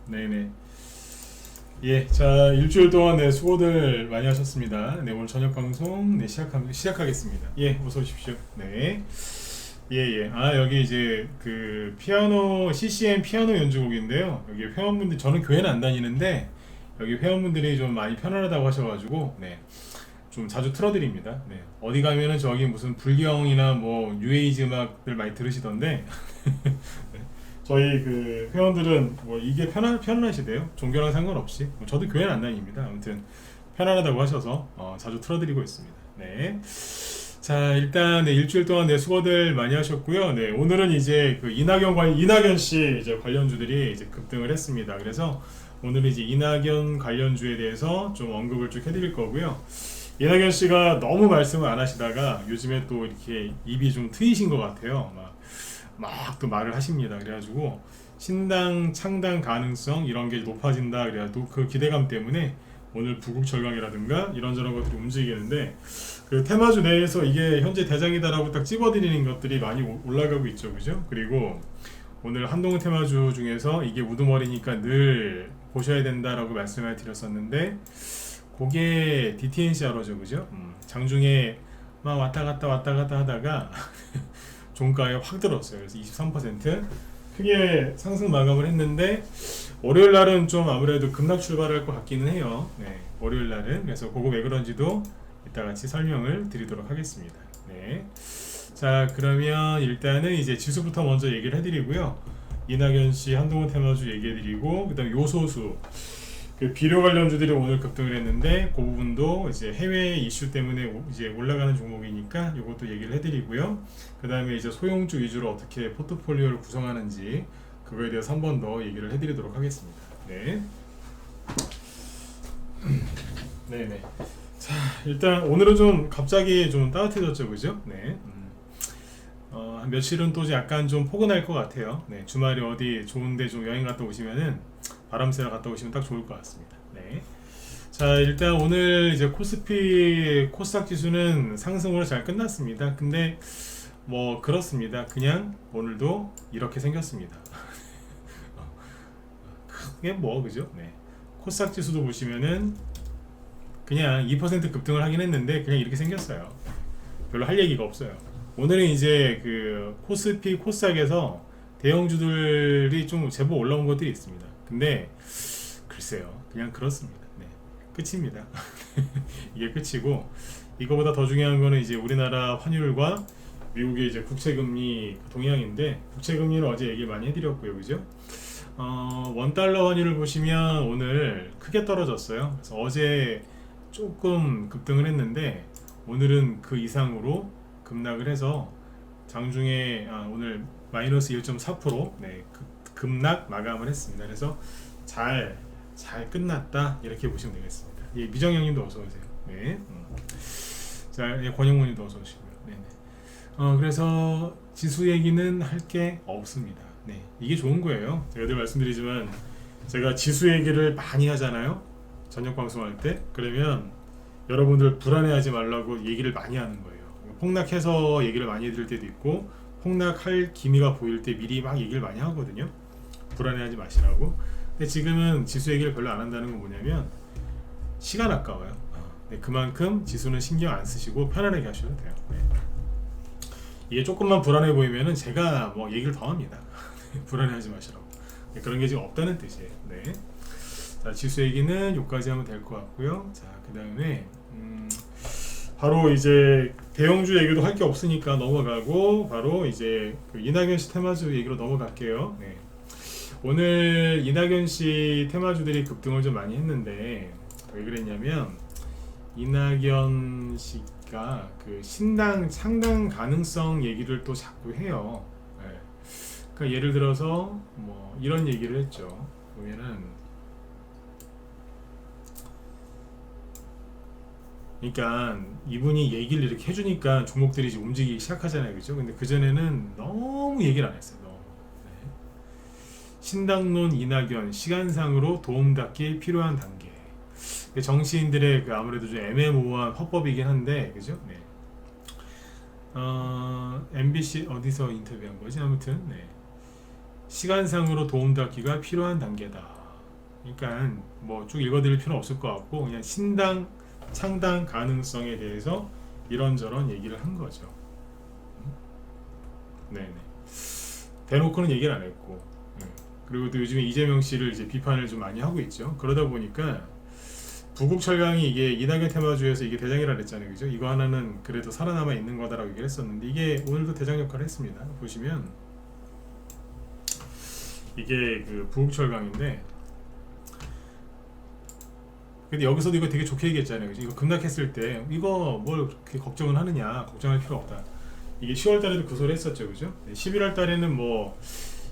네네. 예, 자, 일주일 동안 네, 수고들 많이 하셨습니다. 네, 오늘 저녁 방송 네, 시작하겠습니다. 예, 어서 오십시오. 네. 예, 예. 아, 여기 이제 그 피아노, CCM 피아노 연주곡인데요. 여기 회원분들, 저는 교회는 안 다니는데, 여기 회원분들이 좀 많이 편안하다고 하셔가지고, 네. 좀 자주 틀어드립니다. 네. 어디 가면은 저기 무슨 불경이나 뭐 뉴에이지 음악들 많이 들으시던데, 저희 그 회원들은 뭐 이게 편안하시대요. 종교랑 상관없이. 뭐 저도 교회는 안 다닙니다. 아무튼 편안하다고 하셔서 자주 틀어드리고 있습니다. 네. 자, 일단 네, 일주일 동안 네, 수고들 많이 하셨고요. 네, 오늘은 이제 그 이낙연 씨 이제 관련주들이 이제 급등을 했습니다. 그래서 오늘은 이제 이낙연 관련주에 대해서 좀 언급을 쭉 해드릴 거고요. 이낙연 씨가 너무 말씀을 안 하시다가 요즘에 또 이렇게 입이 좀 트이신 것 같아요. 막 또 말을 하십니다. 그래가지고 신당 창당 가능성 이런 게 높아진다. 그래가지고 그 기대감 때문에 오늘 부국철강이라든가 이런저런 것들이 움직이는데 그 테마주 내에서 이게 현재 대장이다라고 딱 집어드리는 것들이 많이 올라가고 있죠, 그죠? 그리고 오늘 한동훈 테마주 중에서 이게 우두머리니까 늘 보셔야 된다라고 말씀을 드렸었는데 그게 DTNCRO죠, 그죠? 장중에 막 왔다 갔다 하다가 종가에 확 들었어요. 그래서 23% 크게 상승 마감을 했는데 월요일 날은 좀 아무래도 급락 출발할 것 같기는 해요. 네, 월요일 날은 그래서 그거 왜 그런지도 이따 같이 설명을 드리도록 하겠습니다. 네. 자, 그러면 일단은 이제 지수부터 먼저 얘기를 해드리고요. 이낙연 씨, 한동훈 테마주 얘기해드리고 그다음 요소수 그 비료 관련주들이 오늘 급등을 했는데 그 부분도 이제 해외 이슈 때문에 이제 올라가는 종목이니까 이것도 얘기를 해드리고요. 그 다음에 이제 소형주 위주로 어떻게 포트폴리오를 구성하는지 그거에 대해서 한 번 더 얘기를 해드리도록 하겠습니다. 네. 네네. 자, 일단 오늘은 좀 갑자기 좀 따뜻해졌죠, 그죠? 네. 한 며칠은 또 약간 좀 포근할 것 같아요. 네, 주말에 어디 좋은데 좀 여행 갔다 오시면은 바람 쐬러 갔다 오시면 딱 좋을 것 같습니다. 네. 자, 일단 오늘 이제 코스피 코스닥 지수는 상승으로 잘 끝났습니다. 근데 뭐 그렇습니다. 그냥 오늘도 이렇게 생겼습니다. 크게 뭐 그죠? 네. 코스닥 지수도 보시면은 그냥 2% 급등을 하긴 했는데 그냥 이렇게 생겼어요. 별로 할 얘기가 없어요. 오늘은 이제 그 코스피 코스닥에서 대형주들이 좀 제법 올라온 것들이 있습니다. 근데 글쎄요, 그냥 그렇습니다. 네, 끝입니다. 이게 끝이고 이거보다 더 중요한 거는 이제 우리나라 환율과 미국의 이제 국채금리 동향인데 국채금리는 어제 얘기 많이 해드렸고요, 그죠? 원달러 환율을 보시면 오늘 크게 떨어졌어요. 그래서 어제 조금 급등을 했는데 오늘은 그 이상으로 급락을 해서 장중에 오늘 마이너스 1.4% 네, 급락 마감을 했습니다. 그래서 잘 끝났다 이렇게 보시면 되겠습니다. 예, 미정형님도 어서 오세요. 네. 자, 예, 권영문님도 어서 오시고요. 네네. 그래서 지수 얘기는 할 게 없습니다. 네, 이게 좋은 거예요. 제가 늘 말씀드리지만 제가 지수 얘기를 많이 하잖아요. 저녁 방송할 때. 그러면 여러분들 불안해하지 말라고 얘기를 많이 하는 거예요. 폭락해서 얘기를 많이 해드릴 때도 있고 폭락할 기미가 보일 때 미리 막 얘기를 많이 하거든요. 불안해하지 마시라고. 근데 지금은 지수 얘기를 별로 안 한다는 건 뭐냐면 시간 아까워요. 네, 그만큼 지수는 신경 안 쓰시고 편안하게 하셔도 돼요. 네. 이게 조금만 불안해 보이면은 제가 뭐 얘기를 더 합니다. 불안해하지 마시라고. 네, 그런 게 지금 없다는 뜻이에요. 네. 자, 지수 얘기는 여기까지 하면 될 것 같고요. 자, 그 다음에 바로 이제 대형주 얘기도 할 게 없으니까 넘어가고 바로 이제 그 이낙연 씨 테마주 얘기로 넘어갈게요. 네. 오늘 이낙연 씨 테마주들이 급등을 좀 많이 했는데 왜 그랬냐면 이낙연 씨가 그 신당 창당 가능성 얘기를 또 자꾸 해요. 네. 그러니까 예를 들어서 뭐 이런 얘기를 했죠. 보면은 그러니까 이분이 얘기를 이렇게 해주니까 종목들이 이제 움직이기 시작하잖아요, 그죠? 근데 그 전에는 너무 얘기를 안 했어요. 너무. 네. 신당론 이낙연 시간상으로 도움닫기 필요한 단계. 정치인들의 그 아무래도 좀 애매모호한 화법이긴 한데, 그죠? 네. MBC 어디서 인터뷰한 거지? 아무튼 네. 시간상으로 도움닫기가 필요한 단계다. 그러니까 뭐 쭉 읽어드릴 필요는 없을 것 같고 그냥 신당 창당 가능성에 대해서 이런저런 얘기를 한 거죠. 네네. 대놓고는 얘기를 안 했고, 그리고 또 요즘에 이재명 씨를 이제 비판을 좀 많이 하고 있죠. 그러다 보니까 부국 철강이 이게 이낙연 테마주에서 이게 대장이라 그랬잖아요, 그죠? 이거 하나는 그래도 살아남아 있는 거다라고 얘기를 했었는데 이게 오늘도 대장 역할을 했습니다. 보시면 이게 그 부국 철강인데, 근데 여기서도 이거 되게 좋게 얘기했잖아요, 그죠? 이거 급락했을 때 이거 뭘 그렇게 걱정을 하느냐, 걱정할 필요 없다. 이게 10월 달에도 그 소리 했었죠, 그죠? 11월 달에는 뭐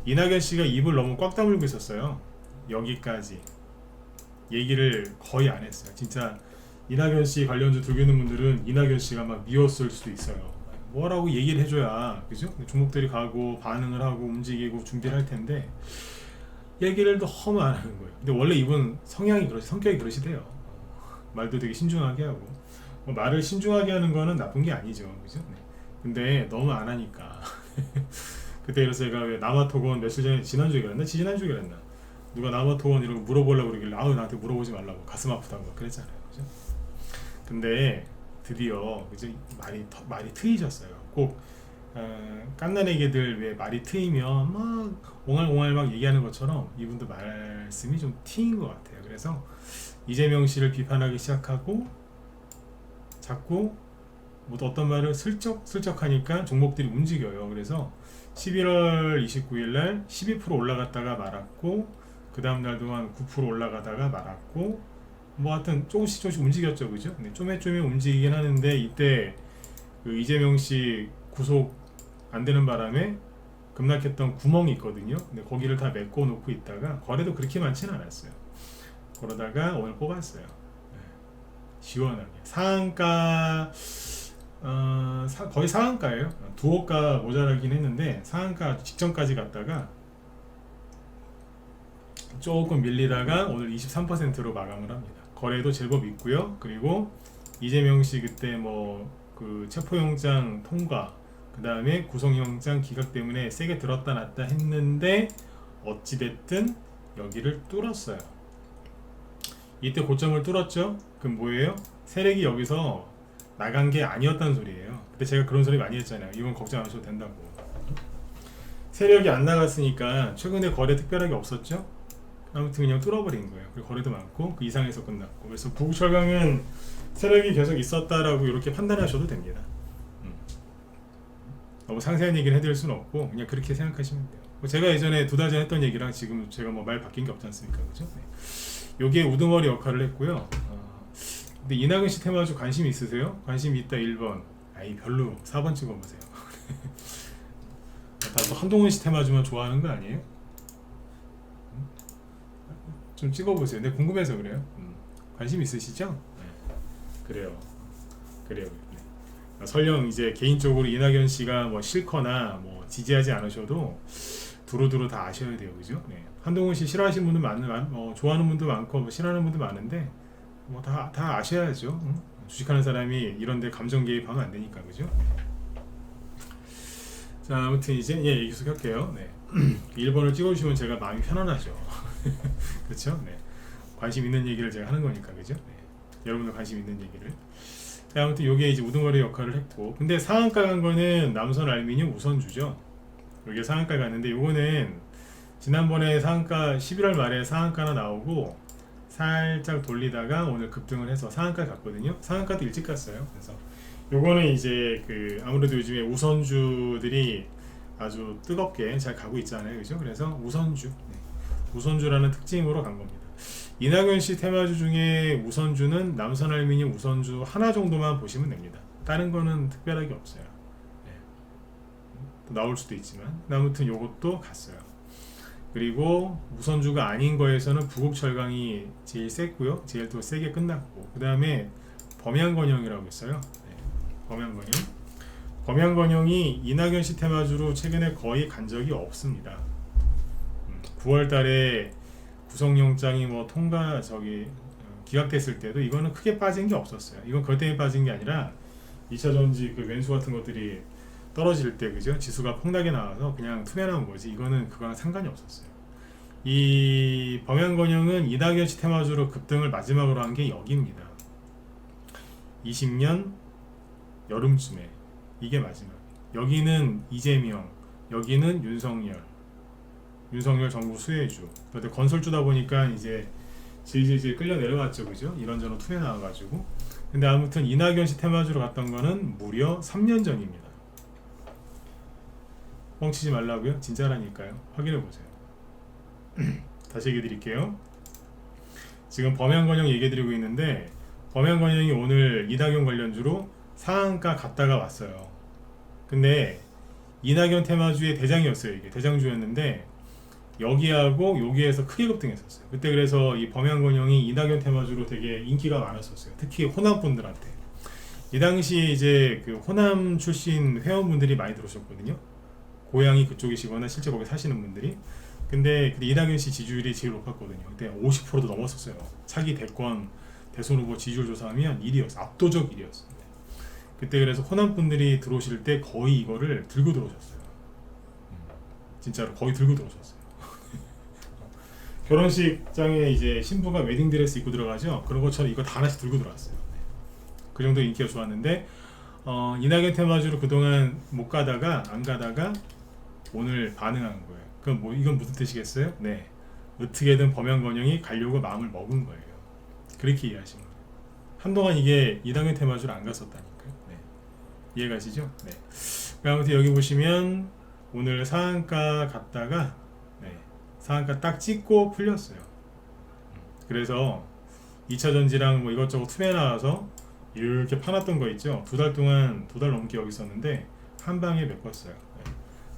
이낙연 씨가 입을 너무 꽉 다물고 있었어요. 여기까지 얘기를 거의 안 했어요. 진짜 이낙연 씨 관련주 들고 있는 분들은 이낙연 씨가 막 미웠을 수도 있어요. 뭐라고 얘기를 해줘야, 그죠? 종목들이 가고 반응을 하고 움직이고 준비를 할 텐데 얘기를 너무 안 하는 거예요. 근데 원래 이분 성격이 그러시대요. 말도 되게 신중하게 하고, 뭐 말을 신중하게 하는 거는 나쁜 게 아니죠, 그죠? 네. 근데 너무 안 하니까 그때 그래서 제가 왜 남아토건 며칠 전에 지난주에 그랬나? 지난주에 그랬나? 누가 남아토건 이런 거 물어보려고 그러길래 아우 나한테 물어보지 말라고 가슴 아프다고 그랬잖아요, 그죠? 근데 드디어 그죠? 말이 트이셨어요. 꼭 깐난애기들 왜 말이 트이면 막 옹알옹알 막 얘기하는 것처럼 이분도 말씀이 좀 트인 것 같아요. 그래서 이재명 씨를 비판하기 시작하고 자꾸 뭐 어떤 말을 슬쩍 하니까 종목들이 움직여요. 그래서 11월 29일 날 12% 올라갔다가 말았고, 그 다음 날도 한 9% 올라가다가 말았고, 뭐 하여튼 조금씩 움직였죠, 그죠? 근데 쪼매쪼매 움직이긴 하는데 이때 그 이재명 씨 구속 안 되는 바람에 급락했던 구멍이 있거든요. 근데 거기를 다 메꿔 놓고 있다가 거래도 그렇게 많지는 않았어요. 그러다가 오늘 뽑았어요. 네. 시원하게 상한가 거의 상한가예요. 두호가 모자라긴 했는데 상한가 직전까지 갔다가 조금 밀리다가 오늘 23%로 마감을 합니다. 거래도 제법 있고요. 그리고 이재명 씨 그때 뭐 그 체포영장 통과, 그 다음에 구속영장 기각 때문에 세게 들었다 놨다 했는데 어찌됐든 여기를 뚫었어요. 이때 고점을 뚫었죠. 그럼 뭐예요? 세력이 여기서 나간 게 아니었다는 소리예요. 근데 제가 그런 소리 많이 했잖아요. 이건 걱정 안 하셔도 된다고. 세력이 안 나갔으니까 최근에 거래 특별하게 없었죠. 아무튼 그냥 뚫어버린 거예요. 그리고 거래도 많고 그 이상에서 끝났고. 그래서 부국철강은 세력이 계속 있었다라고 이렇게 판단하셔도 됩니다. 너무 상세한 얘기를 해드릴 수는 없고 그냥 그렇게 생각하시면 돼요. 제가 예전에 2달 전에 했던 얘기랑 지금 제가 뭐 말 바뀐 게 없지 않습니까, 그죠? 네. 요게 우두머리 역할을 했고요. 근데 이낙연 씨 테마주 관심 있으세요? 관심 있다 1번. 아이 별로. 4번 찍어보세요. 다 또 한동훈 씨 테마주만 좋아하는 거 아니에요? 좀 찍어보세요. 근데 궁금해서 그래요. 관심 있으시죠? 네. 그래요. 네. 설령 이제 개인적으로 이낙연 씨가 뭐 싫거나 뭐 지지하지 않으셔도 두루두루 다 아셔야 돼요, 그죠? 네. 한동훈 씨 싫어하시는 분도 좋아하는 분도 많고 뭐 싫어하는 분도 많은데 뭐 다 아셔야죠. 응? 주식하는 사람이 이런데 감정 개입하면 안 되니까, 그죠? 자, 아무튼 이제 얘기 계속 할게요. 네. 1번을 찍어주시면 제가 마음이 편안하죠. 그렇죠? 네. 관심 있는 얘기를 제가 하는 거니까, 그죠? 네. 여러분들 관심 있는 얘기를. 자, 아무튼 요게 이제 우두머리 역할을 했고, 근데 상한가 간 거는 남선 알미늄 우선주죠. 여기 상한가 갔는데 요거는 지난번에 상한가 11월 말에 상한가 하나 나오고 살짝 돌리다가 오늘 급등을 해서 상한가 갔거든요. 상한가도 일찍 갔어요. 그래서 요거는 이제 그 아무래도 요즘에 우선주들이 아주 뜨겁게 잘 가고 있잖아요, 그죠? 그래서 우선주라는 특징으로 간 겁니다. 이낙연 씨 테마주 중에 우선주는 남선 알미늄 우선주 하나 정도만 보시면 됩니다. 다른 거는 특별하게 없어요. 네. 또 나올 수도 있지만 아무튼 요것도 갔어요. 그리고 우선주가 아닌 거에서는 부국철강이 제일 셌고요. 제일 또 세게 끝났고, 그 다음에 범양건영이라고 있어요. 네. 범양건영이 이낙연 씨 테마주로 최근에 거의 간 적이 없습니다. 9월 달에 구속영장이 뭐 기각됐을 때도 이거는 크게 빠진 게 없었어요. 이건 그것 때문에 빠진 게 아니라 2차전지 그 왼수 같은 것들이 떨어질 때, 그죠? 지수가 폭락이 나와서 그냥 투매 나온 거지. 이거는 그거랑 상관이 없었어요. 이 범양건영은 이낙연씨 테마주로 급등을 마지막으로 한 게 여기입니다. 20년 여름쯤에 이게 마지막. 여기는 이재명, 여기는 윤석열 정부 수혜주. 근데 건설주다 보니까 이제 질질질 끌려 내려갔죠, 그죠? 이런저런 투에 나와가지고. 근데 아무튼 이낙연씨 테마주로 갔던 거는 무려 3년 전입니다. 뻥치지 말라고요? 진짜라니까요. 확인해 보세요. 다시 얘기 드릴게요. 지금 범양건영 얘기 드리고 있는데 범양건영이 오늘 이낙연 관련주로 상한가 갔다가 왔어요. 근데 이낙연 테마주의 대장이었어요. 이게 대장주였는데 여기하고 여기에서 크게 급등했었어요. 그때 그래서 이 범양건영이 이낙연 테마주로 되게 인기가 많았었어요. 특히 호남 분들한테. 이 당시 이제 그 호남 출신 회원분들이 많이 들어오셨거든요. 고향이 그쪽이시거나 실제 거기 사시는 분들이. 근데 이낙연 씨 지지율이 제일 높았거든요. 그때 50%도 넘었었어요. 차기 대권 대선 후보 지지율 조사하면 1위였어요. 압도적 1위였어요. 그때 그래서 호남 분들이 들어오실 때 거의 이거를 들고 들어오셨어요. 진짜로 거의 들고 들어오셨어요. 결혼식장에 이제 신부가 웨딩드레스 입고 들어가죠. 그런 것처럼 이거 다 하나씩 들고 들어왔어요. 그 정도 인기가 좋았는데 이낙연 테마주로 그동안 못 가다가 안 가다가 오늘 반응한 거예요. 그럼 뭐 이건 무슨 뜻이겠어요? 네, 어떻게든 범양건영이 가려고 마음을 먹은 거예요. 그렇게 이해하시면 돼요. 한동안 이게 이낙연 테마주로 안 갔었다니까요. 네. 이해가시죠? 네. 아무튼 여기 보시면 오늘 상한가 갔다가 네, 상한가 딱 찍고 풀렸어요. 그래서 2차전지랑 뭐 이것저것 투매 나와서 이렇게 파놨던 거 있죠. 두 달 넘게 여기 있었는데 한 방에 메꿨어요. 네.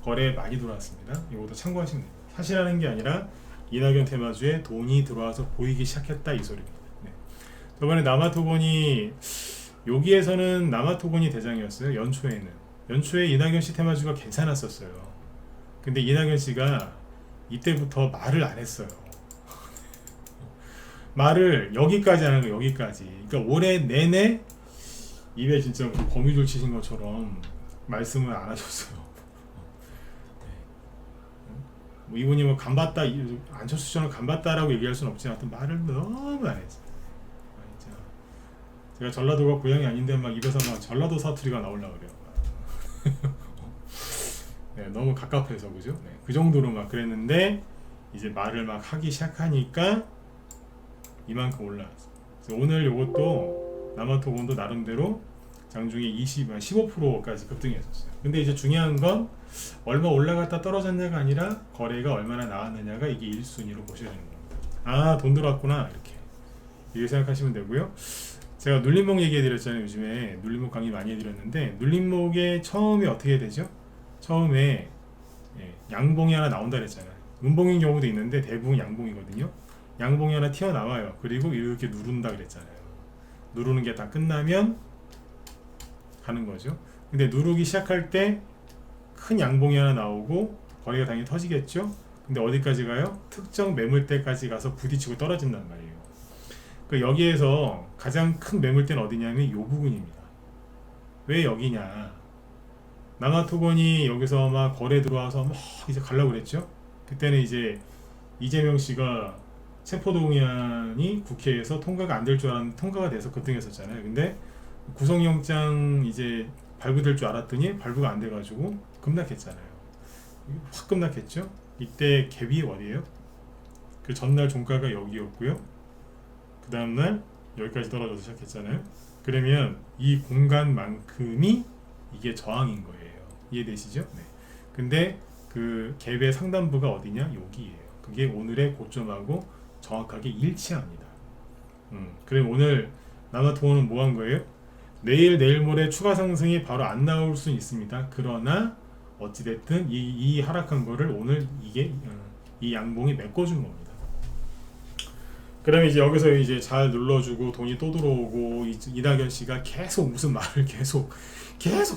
거래 많이 들어왔습니다. 이것도 참고하시면 됩니다. 사실하는 게 아니라 이낙연 테마주에 돈이 들어와서 보이기 시작했다 이 소리입니다. 네. 저번에 남아토건이 여기에서는 남아토건이 대장이었어요. 연초에 이낙연 씨 테마주가 괜찮았었어요. 근데 이낙연 씨가 이때부터 말을 안 했어요. 말을 여기까지 하는 거예요. 여기까지. 그러니까 올해 내내 입에 진짜 거미줄 치신 것처럼 말씀을 안 하셨어요. 뭐 이분이 뭐 간봤다, 안철수 씨는 간봤다라고 얘기할 수는 없지만 말을 너무 안 했어요. 제가 전라도가 고향이 아닌데 막 입에서 막 전라도 사투리가 나오려고 그래요. 네, 너무 갑갑해서 그죠? 네, 그 정도로 막 그랬는데 이제 말을 막 하기 시작하니까 이만큼 올라왔어요. 오늘 요것도 남아토건도 나름대로 장중에 15%까지 급등했었어요. 근데 이제 중요한 건 얼마 올라갔다 떨어졌냐가 아니라 거래가 얼마나 나왔느냐가 이게 1순위로 보셔야 되는 겁니다. 아, 돈 들어왔구나 이렇게 생각하시면 되고요. 제가 눌림목 얘기해드렸잖아요. 요즘에 눌림목 강의 많이 해드렸는데 눌림목의 처음에 어떻게 되죠? 처음에 양봉이 하나 나온다 그랬잖아요. 음봉인 경우도 있는데 대부분 양봉이거든요. 양봉이 하나 튀어나와요. 그리고 이렇게 누른다 그랬잖아요. 누르는 게 다 끝나면 가는 거죠. 근데 누르기 시작할 때 큰 양봉이 하나 나오고 거래가 당연히 터지겠죠. 근데 어디까지 가요? 특정 매물대까지 가서 부딪히고 떨어진단 말이에요. 그 여기에서 가장 큰 매물대는 어디냐면 이 부분입니다. 왜 여기냐? 남아토건이 여기서 막 거래 들어와서 막 이제 가려고 그랬죠. 그때는 이제 이재명 씨가 체포동의안이 국회에서 통과가 안 될 줄 알았는데 통과가 돼서 급등했었잖아요. 근데 구속영장 이제 발부될 줄 알았더니 발부가 안 돼가지고 급락했잖아요. 확 급락했죠. 이때 갭이 어디예요? 그 전날 종가가 여기였고요. 그 다음날 여기까지 떨어져서 시작했잖아요. 그러면 이 공간만큼이 이게 저항인 거예요. 이해되시죠? 네. 근데 그 갭의 상단부가 어디냐? 여기예요. 그게 오늘의 고점하고 정확하게 일치합니다. 그럼 오늘 남아토건은 뭐 한 거예요? 내일 모레 추가 상승이 바로 안 나올 수는 있습니다. 그러나 어찌됐든 이 하락한 거를 오늘 이 양봉이 메꿔준 겁니다. 그러면 이제 여기서 이제 잘 눌러주고 돈이 또 들어오고 이낙연 씨가 계속 무슨 말을 계속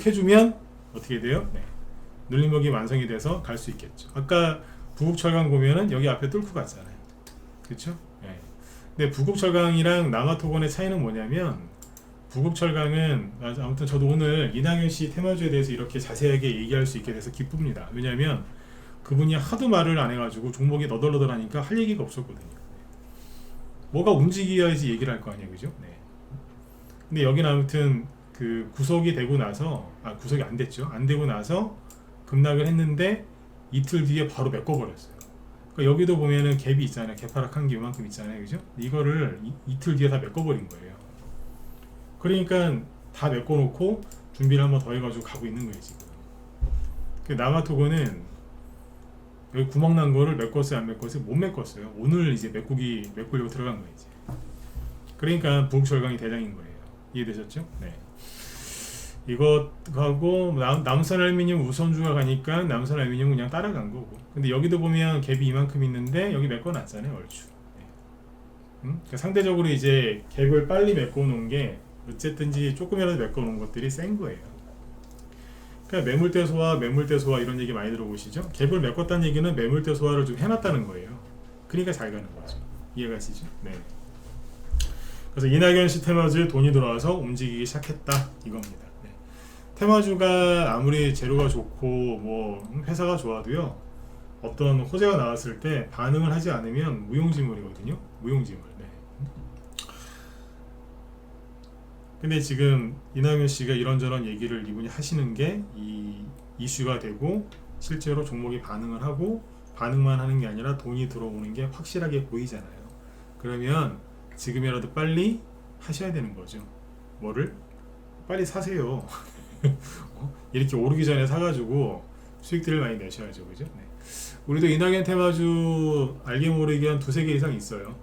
해주면 어떻게 돼요? 네. 눌림목이 완성이 돼서 갈 수 있겠죠. 아까 부국철강 보면은 여기 앞에 뚫고 갔잖아요. 그렇죠? 네. 근데 부국철강이랑 남아토건의 차이는 뭐냐면 부국철강은 아무튼 저도 오늘 이낙연 씨 테마주에 대해서 이렇게 자세하게 얘기할 수 있게 돼서 기쁩니다. 왜냐하면 그분이 하도 말을 안 해가지고 종목이 너덜너덜하니까 할 얘기가 없었거든요. 뭐가 움직여야지 얘기를 할 거 아니에요, 그죠? 네. 근데 여기는 아무튼 그 구속이 되고 나서, 구속이 안 됐죠. 안 되고 나서 급락을 했는데 이틀 뒤에 바로 메꿔버렸어요. 그러니까 여기도 보면은 갭이 있잖아요. 갭 하락한 게 이만큼 있잖아요, 그죠? 이거를 이틀 뒤에 다 메꿔버린 거예요. 그러니까 다 메꿔놓고 준비를 한번 더 해가지고 가고 있는 거예요, 지금. 그 나마토고는 여기 구멍 난 거를 메꿨어요, 안 메꿨어요? 못 메꿨어요. 오늘 이제 메꾸려고 들어간 거예요, 이제. 그러니까 부국절강이 대장인 거예요. 이해되셨죠? 네. 이것하고 남선알미늄 우선주가 가니까 남선알미늄 그냥 따라간 거고. 근데 여기도 보면 갭이 이만큼 있는데 여기 메꿔놨잖아요, 얼추. 네. 그러니까 상대적으로 이제 갭을 빨리 메꿔놓은 게 어쨌든지 조금이라도 메꿔놓은 것들이 센 거예요. 그러니까 매물대 소화 이런 얘기 많이 들어보시죠? 갭을 메꿨다는 얘기는 매물대 소화를 좀 해놨다는 거예요. 그러니까 잘 가는 거죠. 이해가시죠? 네. 그래서 이낙연 씨 테마주에 돈이 들어와서 움직이기 시작했다 이겁니다. 네. 테마주가 아무리 재료가 좋고 뭐 회사가 좋아도요, 어떤 호재가 나왔을 때 반응을 하지 않으면 무용지물이거든요. 무용지물. 네. 근데 지금 이낙연 씨가 이런저런 얘기를 이분이 하시는 게 이 이슈가 되고 실제로 종목이 반응을 하고, 반응만 하는 게 아니라 돈이 들어오는 게 확실하게 보이잖아요. 그러면 지금이라도 빨리 하셔야 되는 거죠. 뭐를? 빨리 사세요. 이렇게 오르기 전에 사가지고 수익들을 많이 내셔야죠, 그죠? 네. 우리도 이낙연 테마주 알게 모르게 한 두세 개 이상 있어요.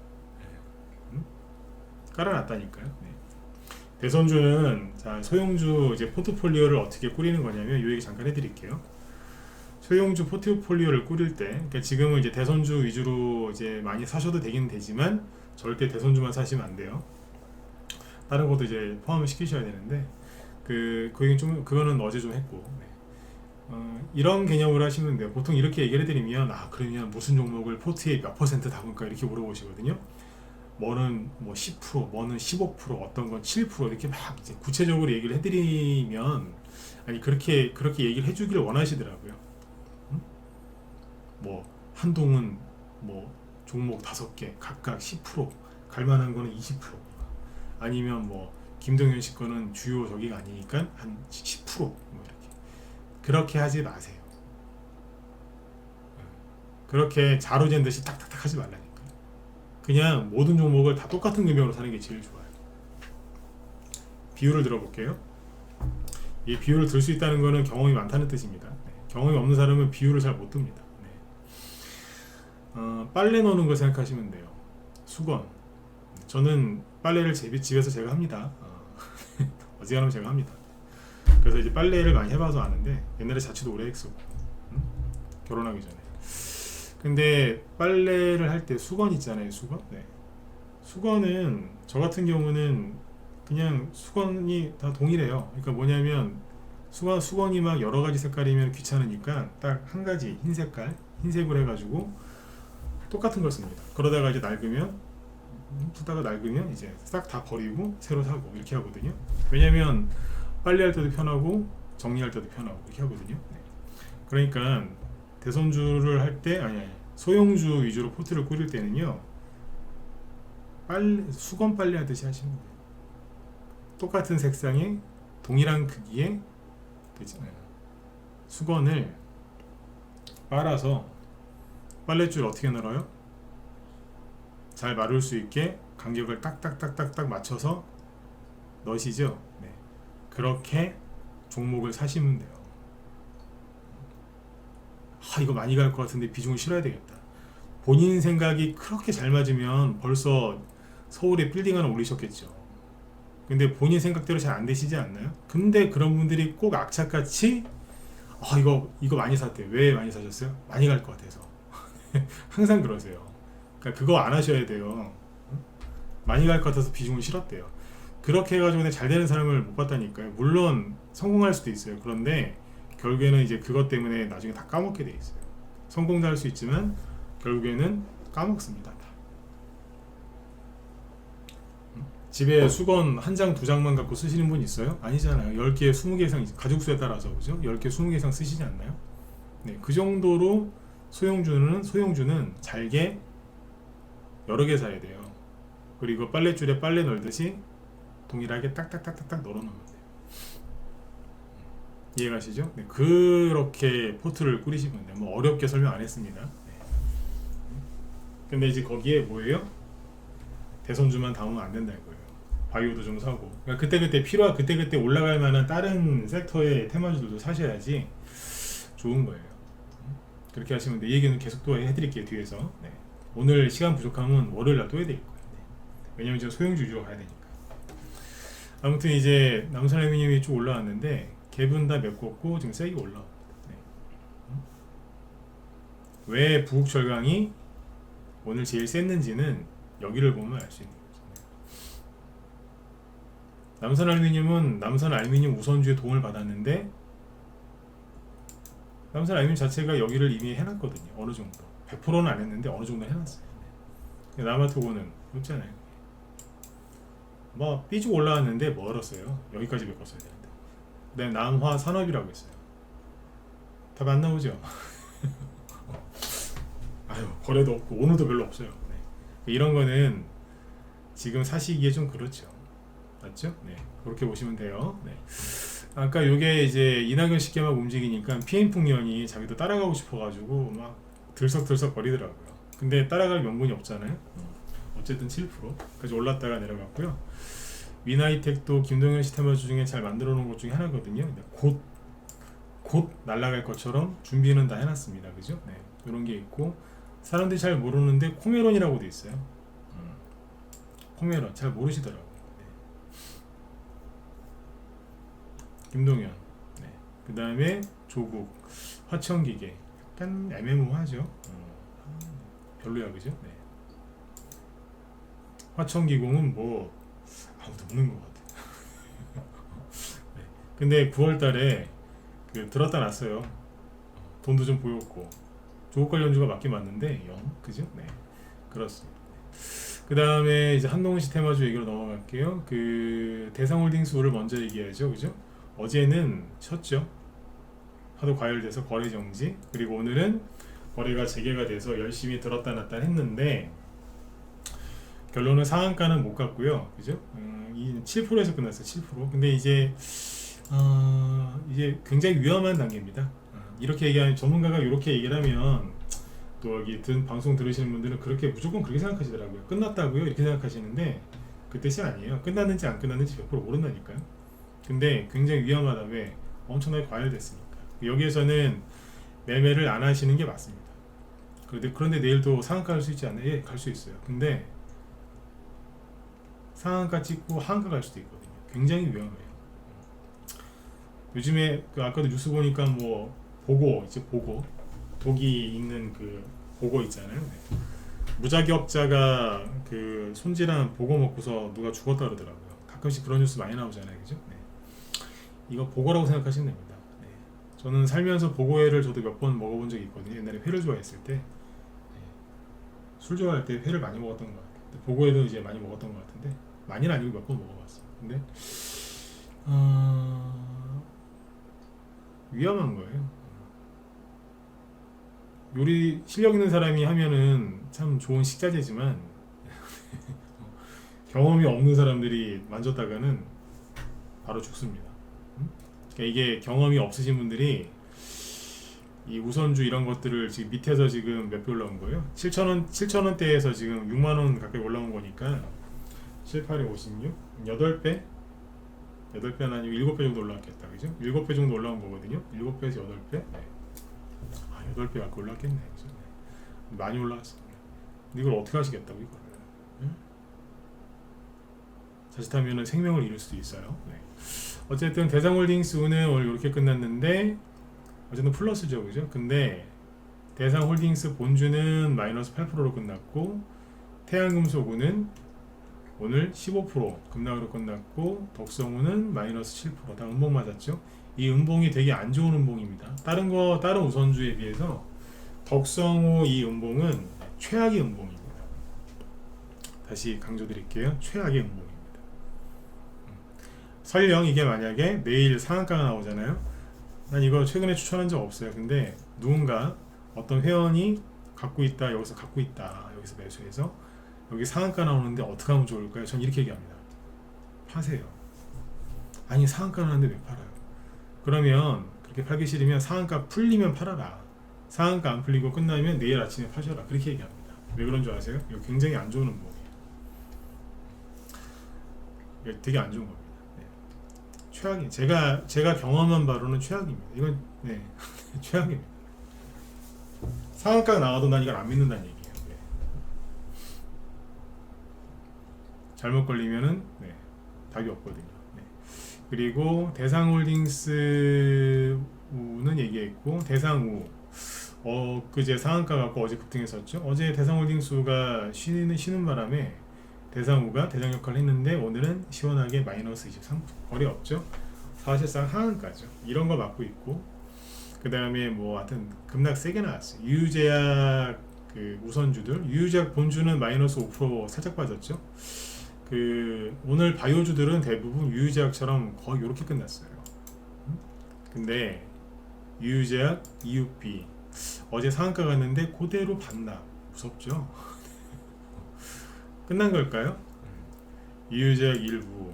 깔아놨다니까요. 네. 대선주는, 자, 소형주 이제 포트폴리오를 어떻게 꾸리는 거냐면 이 얘기 잠깐 해드릴게요. 소형주 포트폴리오를 꾸릴 때, 그러니까 지금은 이제 대선주 위주로 이제 많이 사셔도 되긴 되지만 절대 대선주만 사시면 안 돼요. 다른 것도 이제 포함을 시키셔야 되는데, 그거는 어제 좀 했고, 네. 이런 개념으로 하시면 돼요. 보통 이렇게 얘기를 해드리면, 그러면 무슨 종목을 포트에 몇 퍼센트 담을까 이렇게 물어보시거든요. 뭐는 뭐 10%, 뭐는 15%, 어떤 건 7% 이렇게 막 이제 구체적으로 얘기를 해드리면, 아니 그렇게 얘기를 해주기를 원하시더라고요. 뭐 한동은 뭐 종목 5개 각각 10%, 갈만한 거는 20%, 아니면 뭐 김동현 씨 거는 주요 저기가 아니니까 한 10%, 뭐 이렇게. 그렇게 하지 마세요. 그렇게 자로 잰 듯이 탁탁탁 하지 말라니까. 그냥 모든 종목을 다 똑같은 금액으로 사는 게 제일 좋아요. 비율을 들어볼게요. 이 비율을 들 수 있다는 거는 경험이 많다는 뜻입니다. 네. 경험이 없는 사람은 비율을 잘 못 듭니다. 네. 빨래 넣는 거 생각하시면 돼요. 수건. 저는 빨래를 집에서 제가 합니다. 어지간하면 제가 합니다. 그래서 이제 빨래를 많이 해봐서 아는데, 옛날에 자취도 오래 했었고, 결혼하기 전에. 근데 빨래를 할 때 수건 있잖아요, 수건. 네. 수건은 저 같은 경우는 그냥 수건이 다 동일해요. 그러니까 뭐냐면 수건이 막 여러 가지 색깔이면 귀찮으니까 딱 한 가지 흰 색깔, 흰색으로 해가지고 똑같은 걸 씁니다. 그러다가 이제 낡으면 이제 싹 다 버리고 새로 사고 이렇게 하거든요. 왜냐면 빨래할 때도 편하고 정리할 때도 편하고 이렇게 하거든요. 네. 그러니까 대선주를 할 때, 소형주 위주로 포트를 꾸릴 때는요, 수건 빨래 하듯이 하시면 돼요. 똑같은 색상에 동일한 크기의 수건을 빨아서, 빨랫줄 어떻게 널어요? 잘 마를 수 있게 간격을 딱딱딱딱딱 맞춰서 넣으시죠. 네. 그렇게 종목을 사시면 돼요. 이거 많이 갈 것 같은데 비중을 실어야 되겠다. 본인 생각이 그렇게 잘 맞으면 벌써 서울에 빌딩 하나 올리셨겠죠. 근데 본인 생각대로 잘 안 되시지 않나요? 근데 그런 분들이 꼭 악착같이 이거 많이 샀대요. 왜 많이 사셨어요? 많이 갈 것 같아서. 항상 그러세요. 그러니까 그거 안 하셔야 돼요. 많이 갈 것 같아서 비중을 실었대요. 그렇게 해가지고 잘 되는 사람을 못 봤다니까요. 물론 성공할 수도 있어요. 그런데 결국에는 이제 그것 때문에 나중에 다 까먹게 돼 있어요. 성공도 할 수 있지만 결국에는 까먹습니다. 집에 수건 한 장, 두 장만 갖고 쓰시는 분 있어요? 아니잖아요. 10개, 20개 이상, 가족 수에 따라서, 그죠? 10개, 20개 이상 쓰시지 않나요? 네, 그 정도로 소형주는 잘게 여러 개 사야 돼요. 그리고 빨랫줄에 빨래 널듯이 동일하게 딱딱딱딱딱 널어놓으면 돼요. 이해가시죠? 네, 그렇게 포트를 꾸리시면 돼요. 뭐 어렵게 설명 안 했습니다. 네. 근데 이제 거기에 뭐예요? 대선주만 담으면 안 된다 이거예요. 바이오도 좀 사고. 그러니까 그때그때 그때그때 올라갈 만한 다른 섹터의 테마주들도 사셔야지 좋은 거예요. 그렇게 하시면 돼. 이 얘기는 계속 또 해드릴게요 뒤에서. 네. 오늘 시간 부족하면 월요일날 또 해드릴 거예요. 네. 왜냐면 지금 소형주 위주로 가야 되니까. 아무튼 이제 남산 알루미늄이 쭉 올라왔는데 갭은 다 메꿨고 지금 세게 올라옵니다. 네. 왜 부국철강이 오늘 제일 셌는지는 여기를 보면 알 수 있는 거죠. 남산 알루미늄은 남산 알루미늄 우선주의 도움을 받았는데 남산 알루미늄 자체가 여기를 이미 해놨거든요. 어느 정도 100%는 안 했는데 어느 정도 해놨어요. 네. 남아토고는 없잖아요. 뭐 삐죽 올라왔는데 멀었어요. 여기까지 메꿨어야 되는데. 그다음에 남화 산업이라고 했어요. 답 안 나오죠? 아유 거래도 없고 오늘도 별로 없어요. 네. 이런 거는 지금 사시기에 좀 그렇죠. 맞죠? 네. 그렇게 보시면 돼요. 네. 아까 요게 이제 이낙연 씨께 막 움직이니까 PM풍년이 자기도 따라가고 싶어가지고 막 들썩들썩 거리더라고요. 근데 따라갈 명분이 없잖아요. 어쨌든 7%까지 올랐다가 내려갔고요. 위나이텍도 김동현 씨 테마주 중에 잘 만들어 놓은 것 중에 하나거든요. 근데 곧 날아갈 것처럼 준비는 다 해놨습니다. 그죠? 네. 이런 게 있고 사람들이 잘 모르는데 코메론이라고 돼 있어요. 코메론 잘 모르시더라고요. 네. 김동현. 네. 그 다음에 조국, 화천기계. 약간 애매모호하죠. 별로야, 그죠? 네. 화천기공은 뭐 아무도 없는 것 같아요. 네. 근데 9월달에 그 들었다 놨어요. 돈도 좀 보였고 조국 관련주가 맞긴 맞는데 그죠? 네, 그렇습니다. 그 다음에 이제 한동훈 씨 테마주 얘기로 넘어갈게요. 그 대상홀딩스를 먼저 얘기하죠, 그죠? 어제는 쳤죠. 하도 과열돼서 거래 정지. 그리고 오늘은 거래가 재개가 돼서 열심히 들었다 놨다 했는데 결론은 상한가는 못 갔고요, 그죠? 7%에서 끝났어요, 7%. 근데 이제 굉장히 위험한 단계입니다. 이렇게 얘기하면 전문가가 이렇게 얘기를 하면 또 여기 방송 들으시는 분들은 무조건 그렇게 생각하시더라고요. 끝났다고요? 이렇게 생각하시는데 그 뜻이 아니에요. 끝났는지 안 끝났는지 100% 모른다니까요. 근데 굉장히 위험하다. 왜? 엄청나게 과열됐으니까. 여기에서는 매매를 안 하시는 게 맞습니다. 그런데 내일도 상한가 갈 수 있지 않나요? 예, 갈 수 있어요. 근데 상한가 찍고 하한가 갈 수도 있거든요. 굉장히 위험해요. 요즘에 아까도 뉴스 보니까 뭐 보고 독이 있는 그 보고 있잖아요. 네. 무자격자가 그 손질한 보고 먹고서 누가 죽었다 그러더라고요. 가끔씩 그런 뉴스 많이 나오잖아요, 그죠? 네. 이거 보고라고 생각하시면 됩니다. 네. 저는 살면서 보고회를 저도 몇 번 먹어본 적이 있거든요. 옛날에 회를 좋아했을 때. 네. 술 좋아할 때 회를 많이 먹었던 것 같아요. 보고회도 이제 많이 먹었던 것 같은데 많이는 아니고 몇 번 먹어봤어요. 근데 위험한 거예요. 요리 실력 있는 사람이 하면은 참 좋은 식자재지만 경험이 없는 사람들이 만졌다가는 바로 죽습니다. 그러니까 이게 경험이 없으신 분들이 이 우선주 이런 것들을 지금 밑에서 지금 몇 배 올라온 거예요? 7,000원대에서 지금 6만원 가까이 올라온 거니까 7, 8에 56? 8배? 8배는 아니고 7배 정도 올라왔겠다, 그죠? 7배 정도 올라온 거거든요. 7배에서 8배? 네. 8배 가까이 올랐겠네. 그죠? 네. 많이 올라왔어. 근데 이걸 어떻게 하시겠다고, 이거를. 응? 자칫하면 생명을 잃을 수도 있어요. 네. 어쨌든 대상홀딩스는 오늘 이렇게 끝났는데 어쨌든 플러스죠, 그죠? 근데 대상홀딩스 본주는 마이너스 8%로 끝났고 태양금속우는 오늘 15% 급락으로 끝났고 덕성우는 마이너스 7%. 다 음봉 맞았죠? 이 음봉이 되게 안 좋은 음봉입니다. 다른 우선주에 비해서 덕성우 이 음봉은 최악의 음봉입니다. 다시 강조드릴게요. 최악의 음봉입니다. 설령 이게 만약에 내일 상한가가 나오잖아요. 난 이거 최근에 추천한 적 없어요. 근데 누군가 어떤 회원이 갖고 있다, 여기서 갖고 있다, 여기서 매수해서 여기 상한가 나오는데 어떻게 하면 좋을까요? 전 이렇게 얘기합니다. 파세요. 아니 상한가 나오는데 왜 팔아요? 그러면 그렇게 팔기 싫으면 상한가 풀리면 팔아라. 상한가 안 풀리고 끝나면 내일 아침에 파셔라. 그렇게 얘기합니다. 왜 그런 줄 아세요? 이거 굉장히 안 좋은 음모예요. 이거 되게 안 좋은 겁니다. 네. 최악이 제가 경험한 바로는 최악입니다. 이건 네 최악입니다. 상한가 나와도 난 이걸 안 믿는다는 얘기예요. 네. 잘못 걸리면은 네, 답이 없거든요. 네. 그리고 대상홀딩스는 얘기했고 대상우 그제 상한가 갖고 어제 급등했었죠. 어제 대상홀딩스가 쉬는 바람에 대상우가 대장 역할을 했는데 오늘은 시원하게 마이너스 23 거래 없죠. 사실상 하한가죠. 이런 거 맞고 있고 그 다음에 뭐 하여튼 급락 세게 나왔어요. 유유제약 그 우선주들 유유제약 본주는 마이너스 5% 살짝 빠졌죠. 그 오늘 바이오주들은 대부분 유유제약처럼 거의 이렇게 끝났어요. 근데 유유제약, EUP 어제 상한가 갔는데 그대로 반납 무섭죠. 끝난 걸까요? 유유제약 일부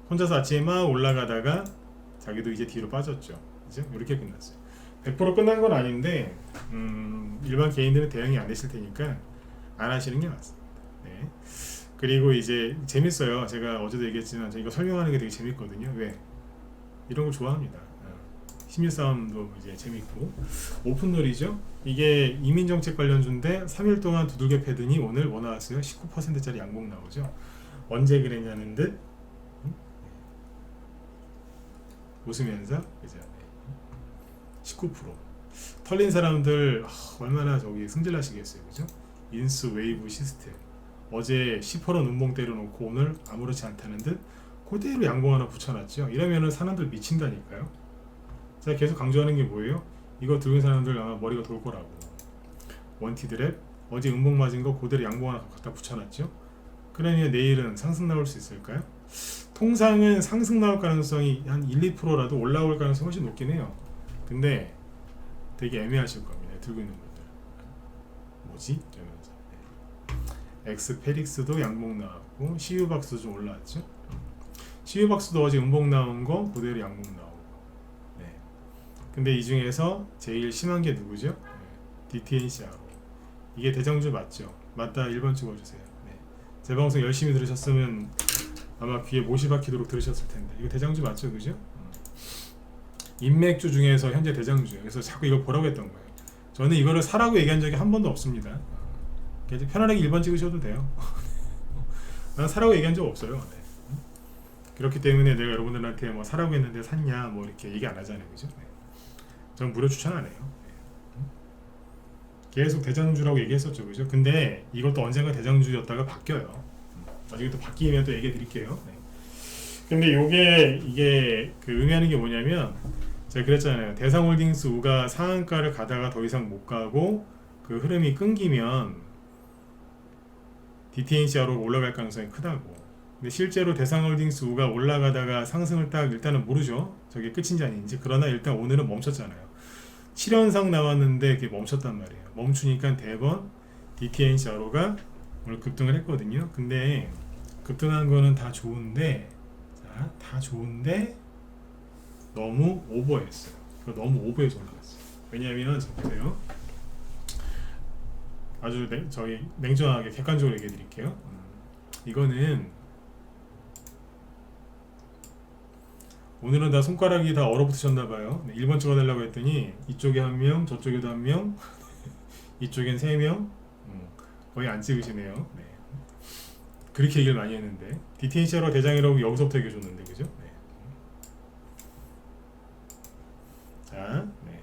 혼자서 아침에 막 올라가다가 자기도 이제 뒤로 빠졌죠. 이제 이렇게 끝났어요. 100% 끝난 건 아닌데 일반 개인들은 대응이 안 되실 테니까 안 하시는 게 맞습니다. 네. 그리고 이제 재밌어요. 제가 어제도 얘기했지만 저 이거 설명하는 게 되게 재밌거든요. 왜? 이런 거 좋아합니다. 심리 싸움도 이제 재밌고 오픈놀이죠. 이게 이민정책 관련주인데 3일 동안 두들겨 패더니 오늘 뭐 나왔어요? 19%짜리 양봉 나오죠. 언제 그랬냐는 듯 웃으면서 그죠? 19% 털린 사람들 얼마나 저기 승질나시겠어요, 그죠? 인수 웨이브 시스템 어제 10% 눈봉 때려놓고 오늘 아무렇지 않다는 듯 그대로 양봉 하나 붙여놨죠. 이러면은 사람들 미친다니까요. 제가 계속 강조하는 게 뭐예요? 이거 들은 사람들 아마 머리가 돌 거라고. 원티드랩 어제 음봉 맞은 거 그대로 양봉 하나 갖다 붙여놨죠. 그러면 내일은 상승 나올 수 있을까요? 통상은 상승 나올 가능성이 한 1, 2%라도 올라올 가능성이 훨씬 높긴 해요. 근데 되게 애매하실 겁니다. 들고 있는 분들 뭐지? 이러면서 엑스페릭스도 양봉 나왔고 CU박스도 좀 올라왔죠. CU박스도 어제 음봉 나온 거 그대로 양봉 나오고 근데 이 중에서 제일 심한 게 누구죠? DTNCRO. 이게 대장주 맞죠? 맞다 1번 찍어주세요. 네. 제 방송 열심히 들으셨으면 아마 귀에 못이 박히도록 들으셨을 텐데 이거 대장주 맞죠? 그죠? 인맥주 중에서 현재 대장주예요. 그래서 자꾸 이걸 보라고 했던 거예요. 저는 이거를 사라고 얘기한 적이 한 번도 없습니다. 편안하게 1번 찍으셔도 돼요. 난 사라고 얘기한 적 없어요. 네. 그렇기 때문에 내가 여러분들한테 뭐 사라고 했는데 샀냐 뭐 이렇게 얘기 안 하잖아요. 그죠? 네. 저는 무료 추천 안 해요. 계속 대장주라고 얘기했었죠, 그죠? 근데 이것도 언젠가 대장주였다가 바뀌어요. 나중에 또 바뀌면 또 얘기해 드릴게요. 네. 근데 이게 그 의미하는 게 뭐냐면 제가 그랬잖아요. 대상홀딩스 우가 상한가를 가다가 더 이상 못 가고 그 흐름이 끊기면 DTNCR로 올라갈 가능성이 크다고. 근데 실제로 대상홀딩스 우가 올라가다가 상승을 딱 일단은 모르죠. 저게 끝인지 아닌지. 그러나 일단 오늘은 멈췄잖아요. 7연상 나왔는데 그게 멈췄단 말이에요. 멈추니까 대번 DTNCR로가 오늘 급등을 했거든요. 근데 급등한 거는 다 좋은데 너무 오버했어요. 너무 오버해서 올라갔어요. 왜냐하면 보세요. 아주 저희 냉정하게 객관적으로 얘기해 드릴게요. 이거는 오늘은 다 손가락이 다 얼어붙으셨나봐요. 1번 찍어달라고 했더니 이쪽에 한 명, 저쪽에도 한 명, 이쪽엔 3명 거의 안 찍으시네요. 네. 그렇게 얘기를 많이 했는데 DTNCR로 대장이라고 여기서부터 얘기해 줬는데 그죠? 네. 자, 네.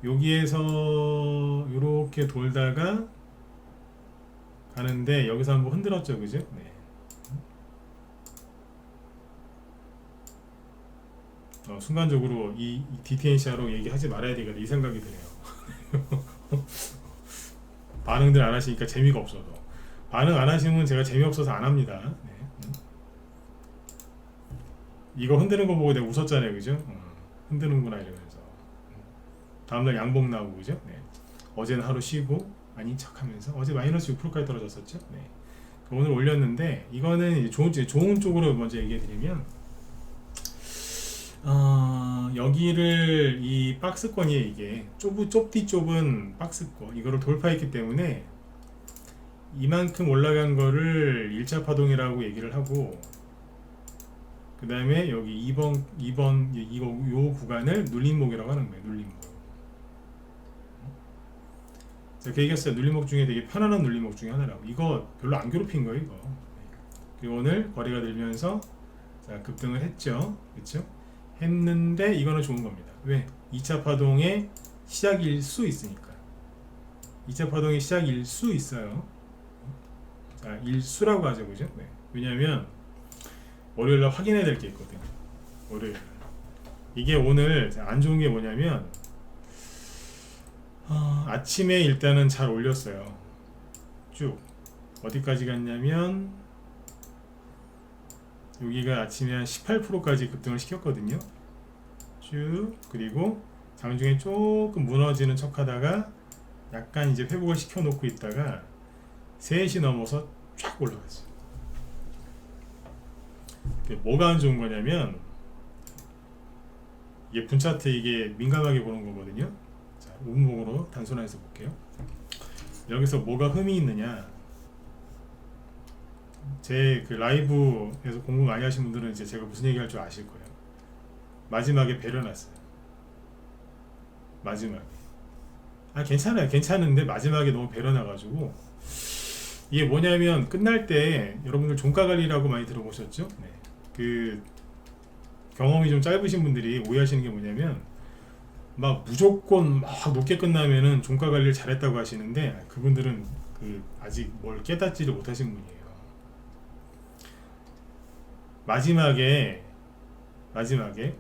여기에서 이렇게 돌다가 가는데 여기서 한번 흔들었죠, 그죠? 네. 순간적으로 이 DTNCR로 얘기하지 말아야 되겠다 이 생각이 드네요. 반응들 안 하시니까 재미가 없어서 반응 안 하시면 제가 재미없어서 안 합니다. 네. 이거 흔드는 거 보고 내가 웃었잖아요, 그죠? 흔드는구나 이러면서 다음날 양봉 나오고 그죠? 네. 어제는 하루 쉬고 아닌 척하면서 어제 마이너스 6%까지 떨어졌었죠. 네. 오늘 올렸는데 이거는 이제 좋은 쪽으로 먼저 얘기해드리면 여기를 이 박스권이 이게 좁디 좁은 박스권 이거를 돌파했기 때문에 이만큼 올라간 거를 1차 파동이라고 얘기를 하고 그 다음에 여기 2번 요 구간을 눌림목이라고 하는 거예요. 눌림목. 제가 그 얘기했어요. 눌림목 중에 되게 편안한 눌림목 중에 하나라고. 이거 별로 안 괴롭힌 거예요. 이거. 그리고 오늘 거래가 들면서 자, 급등을 했죠. 그렇죠? 했는데 이거는 좋은 겁니다. 왜? 2차 파동의 시작일 수 있으니까. 2차 파동의 시작일 수 있어요. 자, 일수라고 하죠. 그죠? 네. 왜냐하면 월요일날 확인해야 될 게 있거든요. 월요일. 이게 오늘 안 좋은 게 뭐냐면 아침에 일단은 잘 올렸어요. 쭉 어디까지 갔냐면 여기가 아침에 한 18%까지 급등을 시켰거든요. 쭉 그리고 장중에 조금 무너지는 척 하다가 약간 이제 회복을 시켜놓고 있다가 3시 넘어서 쫙 올라갔어요. 뭐가 안 좋은 거냐면 이게 분차트 이게 민감하게 보는 거거든요. 자, 5분봉으로 단순화해서 볼게요. 여기서 뭐가 흠이 있느냐? 제 그 라이브에서 공부 많이 하신 분들은 이제 제가 무슨 얘기할 줄 아실 거예요. 마지막에 배려놨어요. 마지막에. 괜찮아요. 괜찮은데 마지막에 너무 배려나가지고 이게 뭐냐면 끝날 때 여러분들 종가 관리라고 많이 들어보셨죠? 네. 그 경험이 좀 짧으신 분들이 오해하시는 게 뭐냐면 막 무조건 막 높게 끝나면은 종가 관리를 잘했다고 하시는데 그분들은 그 아직 뭘 깨닫지를 못하신 분이에요. 마지막에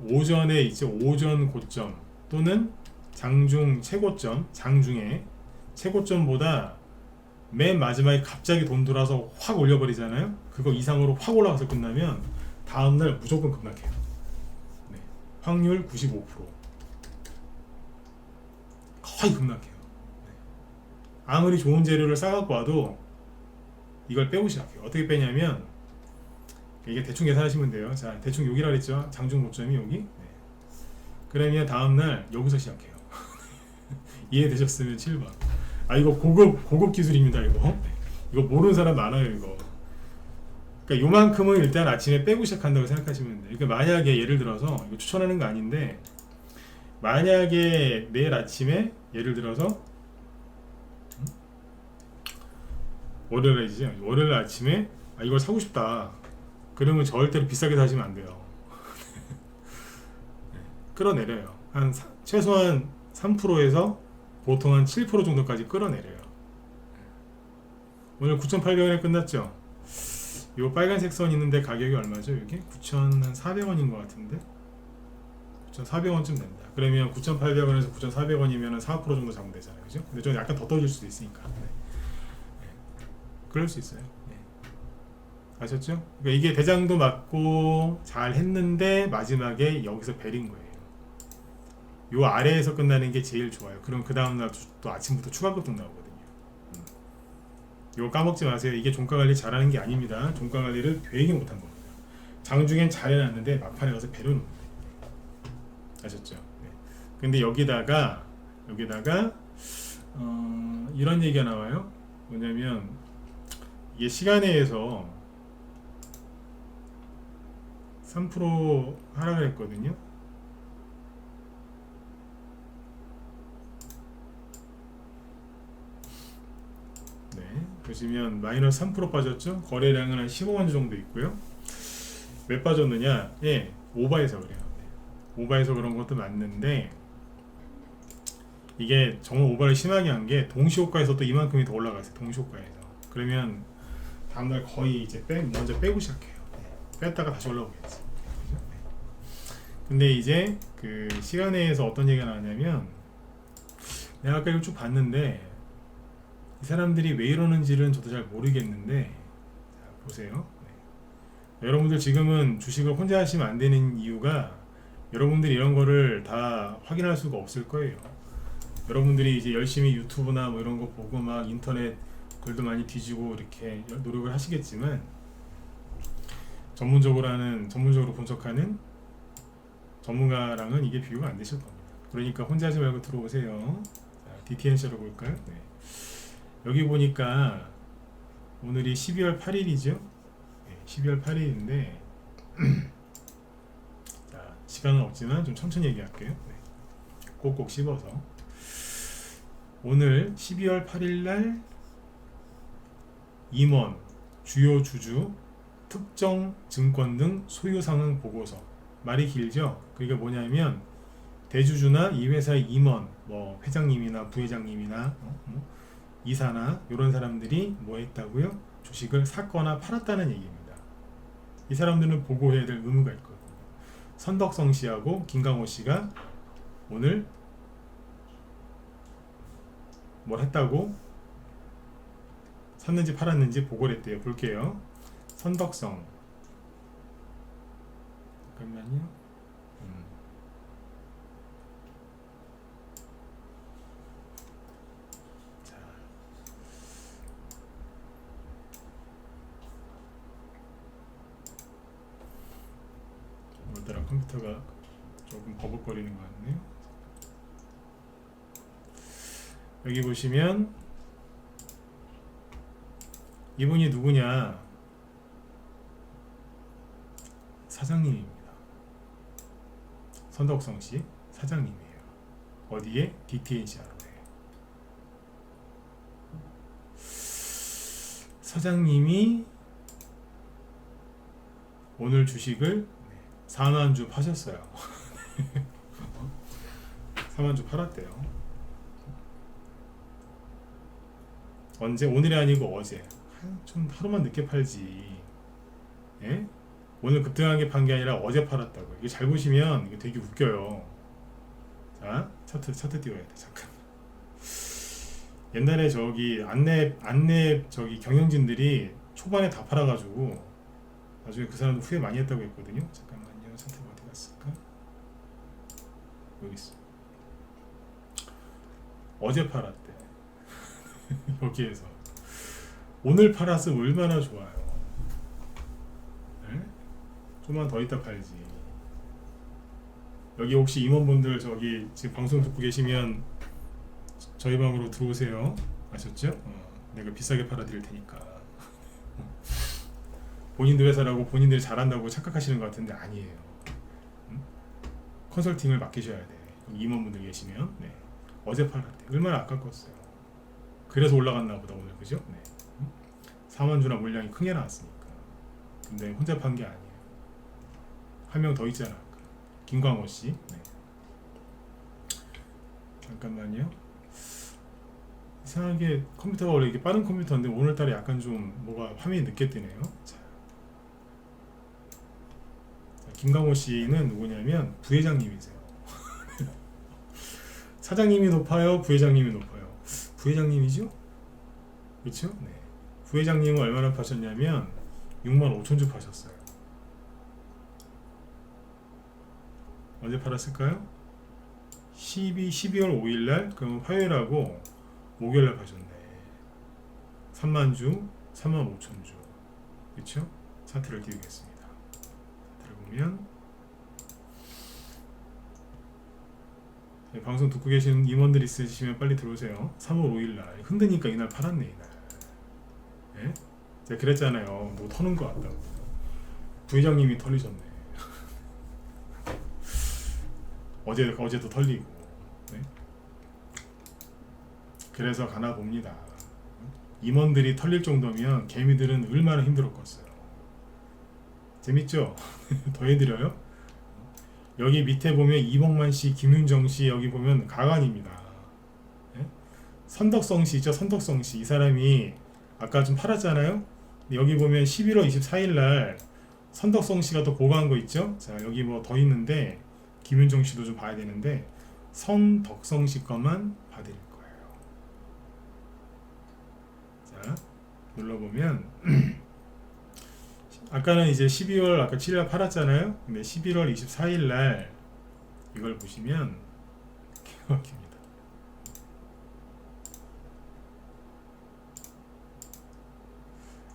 오전에 이제 오전 고점 또는 장중 최고점 장중에 최고점보다 맨 마지막에 갑자기 돈 돌아서 확 올려버리잖아요. 그거 이상으로 확 올라가서 끝나면 다음날 무조건 급락해요. 네. 확률 95%. 거의 급락해요. 네. 아무리 좋은 재료를 싸갖고 와도 이걸 빼고 시작해요. 어떻게 빼냐면 이게 대충 계산하시면 돼요. 자, 대충 여기라 그랬죠. 장중 고점이 여기. 네. 그러면 다음날 여기서 시작해요. 이해되셨으면 7번. 이거 고급 기술입니다. 이거 모르는 사람 많아요. 이거. 그러니까 요만큼은 일단 아침에 빼고 시작한다고 생각하시면 돼요. 그러니까 만약에 예를 들어서 이거 추천하는 거 아닌데 만약에 내일 아침에 예를 들어서 월요일이죠. 월요일 아침에 이걸 사고 싶다. 그러면 절대로 비싸게 사시면 안 돼요. 끌어내려요. 최소한 3%에서 보통 한 7% 정도까지 끌어내려요. 오늘 9,800원에 끝났죠. 요 빨간색 선 있는데 가격이 얼마죠? 이게 9,400원인 것 같은데 9,400원쯤 된다. 그러면 9,800원에서 9,400원이면 4% 정도 잡으면 되잖아요. 그죠? 근데 좀 약간 더 떠질 수도 있으니까. 네. 그럴 수 있어요. 네. 아셨죠? 그러니까 이게 대장도 맞고 잘 했는데 마지막에 여기서 베린 거예요. 요 아래에서 끝나는 게 제일 좋아요. 그럼 그 다음날 또 아침부터 추가 급등 나오거든요. 이거 까먹지 마세요. 이게 종가 관리 잘하는 게 아닙니다. 종가 관리를 되게 못한 겁니다. 장중엔 잘 해놨는데 막판에 가서 배려놓는 거예요. 아셨죠? 네. 근데 여기다가 이런 얘기가 나와요. 뭐냐면 이게 시간에서 3% 하락을 했거든요. 네, 보시면 마이너스 3% 빠졌죠. 거래량은 한 15만 주 정도 있고요. 왜 빠졌느냐? 예, 오바해서 그래요. 네. 오바해서 그런 것도 맞는데 이게 정말 오바를 심하게 한 게 동시호가에서 또 이만큼이 더 올라갔어요. 동시호가에서. 그러면 다음날 거의 이제 먼저 빼고 시작해요. 네. 뺐다가 다시 올라오겠지. 네. 근데 이제 그 시간에서 어떤 얘기가 나왔냐면 내가 아까 이걸 쭉 봤는데 이 사람들이 왜 이러는지는 저도 잘 모르겠는데 자, 보세요. 네. 여러분들 지금은 주식을 혼자 하시면 안 되는 이유가 여러분들이 이런 거를 다 확인할 수가 없을 거예요. 여러분들이 이제 열심히 유튜브나 뭐 이런 거 보고 막 인터넷 글도 많이 뒤지고 이렇게 노력을 하시겠지만 전문적으로 분석하는 전문가랑은 이게 비교가 안 되실 겁니다. 그러니까 혼자 하지 말고 들어오세요. 자, DTNC로 볼까요? 네. 여기 보니까 오늘이 12월 8일이죠. 네, 12월 8일인데 자, 시간은 없지만 좀 천천히 얘기할게요. 네. 꼭꼭 씹어서 오늘 12월 8일날 임원, 주요 주주, 특정 증권 등 소유 상황 보고서. 말이 길죠? 그게 뭐냐면 대주주나 이 회사의 임원, 뭐 회장님이나 부회장님이나 이사나 이런 사람들이 뭐 했다고요? 주식을 샀거나 팔았다는 얘기입니다. 이 사람들은 보고해야 될 의무가 있거든요. 선덕성 씨하고 김강호 씨가 오늘 뭘 했다고 샀는지 팔았는지 보고를 했대요. 볼게요. 선덕성 잠깐만요. 자, 오늘따라 컴퓨터가 조금 버벅거리는 것 같네요. 여기 보시면 이분이 누구냐? 사장님입니다. 선덕성 씨 사장님이에요. 어디에? DTNC 하루에. 사장님이 오늘 주식을 4만 주 파셨어요. 4만 주 팔았대요. 언제? 오늘이 아니고 어제. 좀 하루만 늦게 팔지. 예? 오늘 급등하게 판 게 아니라 어제 팔았다고. 이게 잘 보시면 이게 되게 웃겨요. 자, 차트 띄워야 돼. 잠깐. 옛날에 저기 안내 저기 경영진들이 초반에 다 팔아가지고 나중에 그 사람도 후회 많이 했다고 했거든요. 잠깐만요. 차트가 어디 갔을까? 여기 있어. 어제 팔았대. 여기에서 오늘 팔았으면 얼마나 좋아요. 네? 좀만 더 있다 팔지. 여기 혹시 임원분들 저기 지금 방송 듣고 계시면 저희 방으로 들어오세요. 아셨죠? 내가 비싸게 팔아드릴 테니까. 본인들 회사라고 본인들이 잘한다고 착각하시는 것 같은데 아니에요. 컨설팅을 맡기셔야 돼. 임원분들 계시면. 네. 어제 팔았대. 얼마나 아깝겠어요. 그래서 올라갔나 보다 오늘. 그죠? 네. 4만 주나 물량이 크게 나왔으니까. 근데 혼자 판 게 아니에요. 한 명 더 있잖아. 김광호 씨. 네. 잠깐만요. 이상하게 컴퓨터가 원래 이게 빠른 컴퓨터인데 오늘따라 약간 좀 뭐가 화면이 늦게 뜨네요. 자, 김광호 씨는 누구냐면 부회장님이세요. 사장님이 높아요? 부회장님이 높아요? 부회장님이죠? 그렇죠? 네. 부회장님은 얼마나 파셨냐면 6만 5천 주 파셨어요. 언제 팔았을까요? 12월 5일날 그럼 화요일하고 목요일날 파셨네. 3만 주, 3만 5천 주. 그렇죠? 차트를 띄우겠습니다. 차트를 보면 네, 방송 듣고 계신 임원들 있으시면 빨리 들어오세요. 3월 5일날 흔드니까 이날 팔았네. 이날. 네? 제가 그랬잖아요. 뭐 터는 거 같다고. 부회장님이 털리셨네. 어제도 털리고. 네? 그래서 가나 봅니다. 임원들이 털릴 정도면 개미들은 얼마나 힘들었겠어요. 재밌죠? 더 해드려요. 여기 밑에 보면 이봉만 씨, 김윤정 씨 여기 보면 가관입니다. 네? 선덕성 씨 있죠? 선덕성 씨. 이 사람이 아까 좀 팔았잖아요. 여기 보면 11월 24일 날 선덕성 씨가 또 보고한 거 있죠? 자, 여기 뭐 더 있는데 김윤정 씨도 좀 봐야 되는데 선덕성 씨 것만 봐드릴 거예요. 자, 눌러보면 아까는 이제 12월 아까 7일 팔았잖아요. 근데 11월 24일 날 이걸 보시면 기가 막힙니다.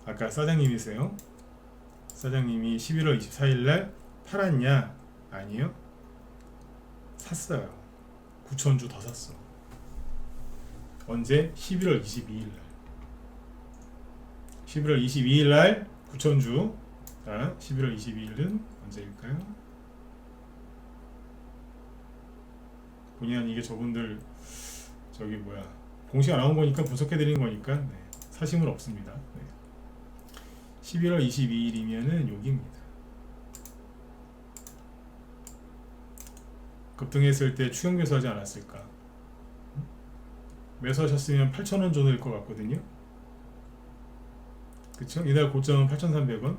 아까 사장님이세요. 사장님이 11월 24일 날 팔았냐? 아니요. 샀어요. 9,000주 더 샀어. 언제? 11월 22일 날. 11월 22일 날 9,000주. 자, 11월 22일은 언제일까요? 그냥 이게 저분들 저기 뭐야 공시가 나온 거니까 분석해 드리는 거니까 네. 사심은 없습니다. 네. 11월 22일이면은 여기입니다. 급등했을 때 추경 매수하지 않았을까? 매수하셨으면 8,000원 정도일 것 같거든요. 그쵸? 이날 고점은 8,300원.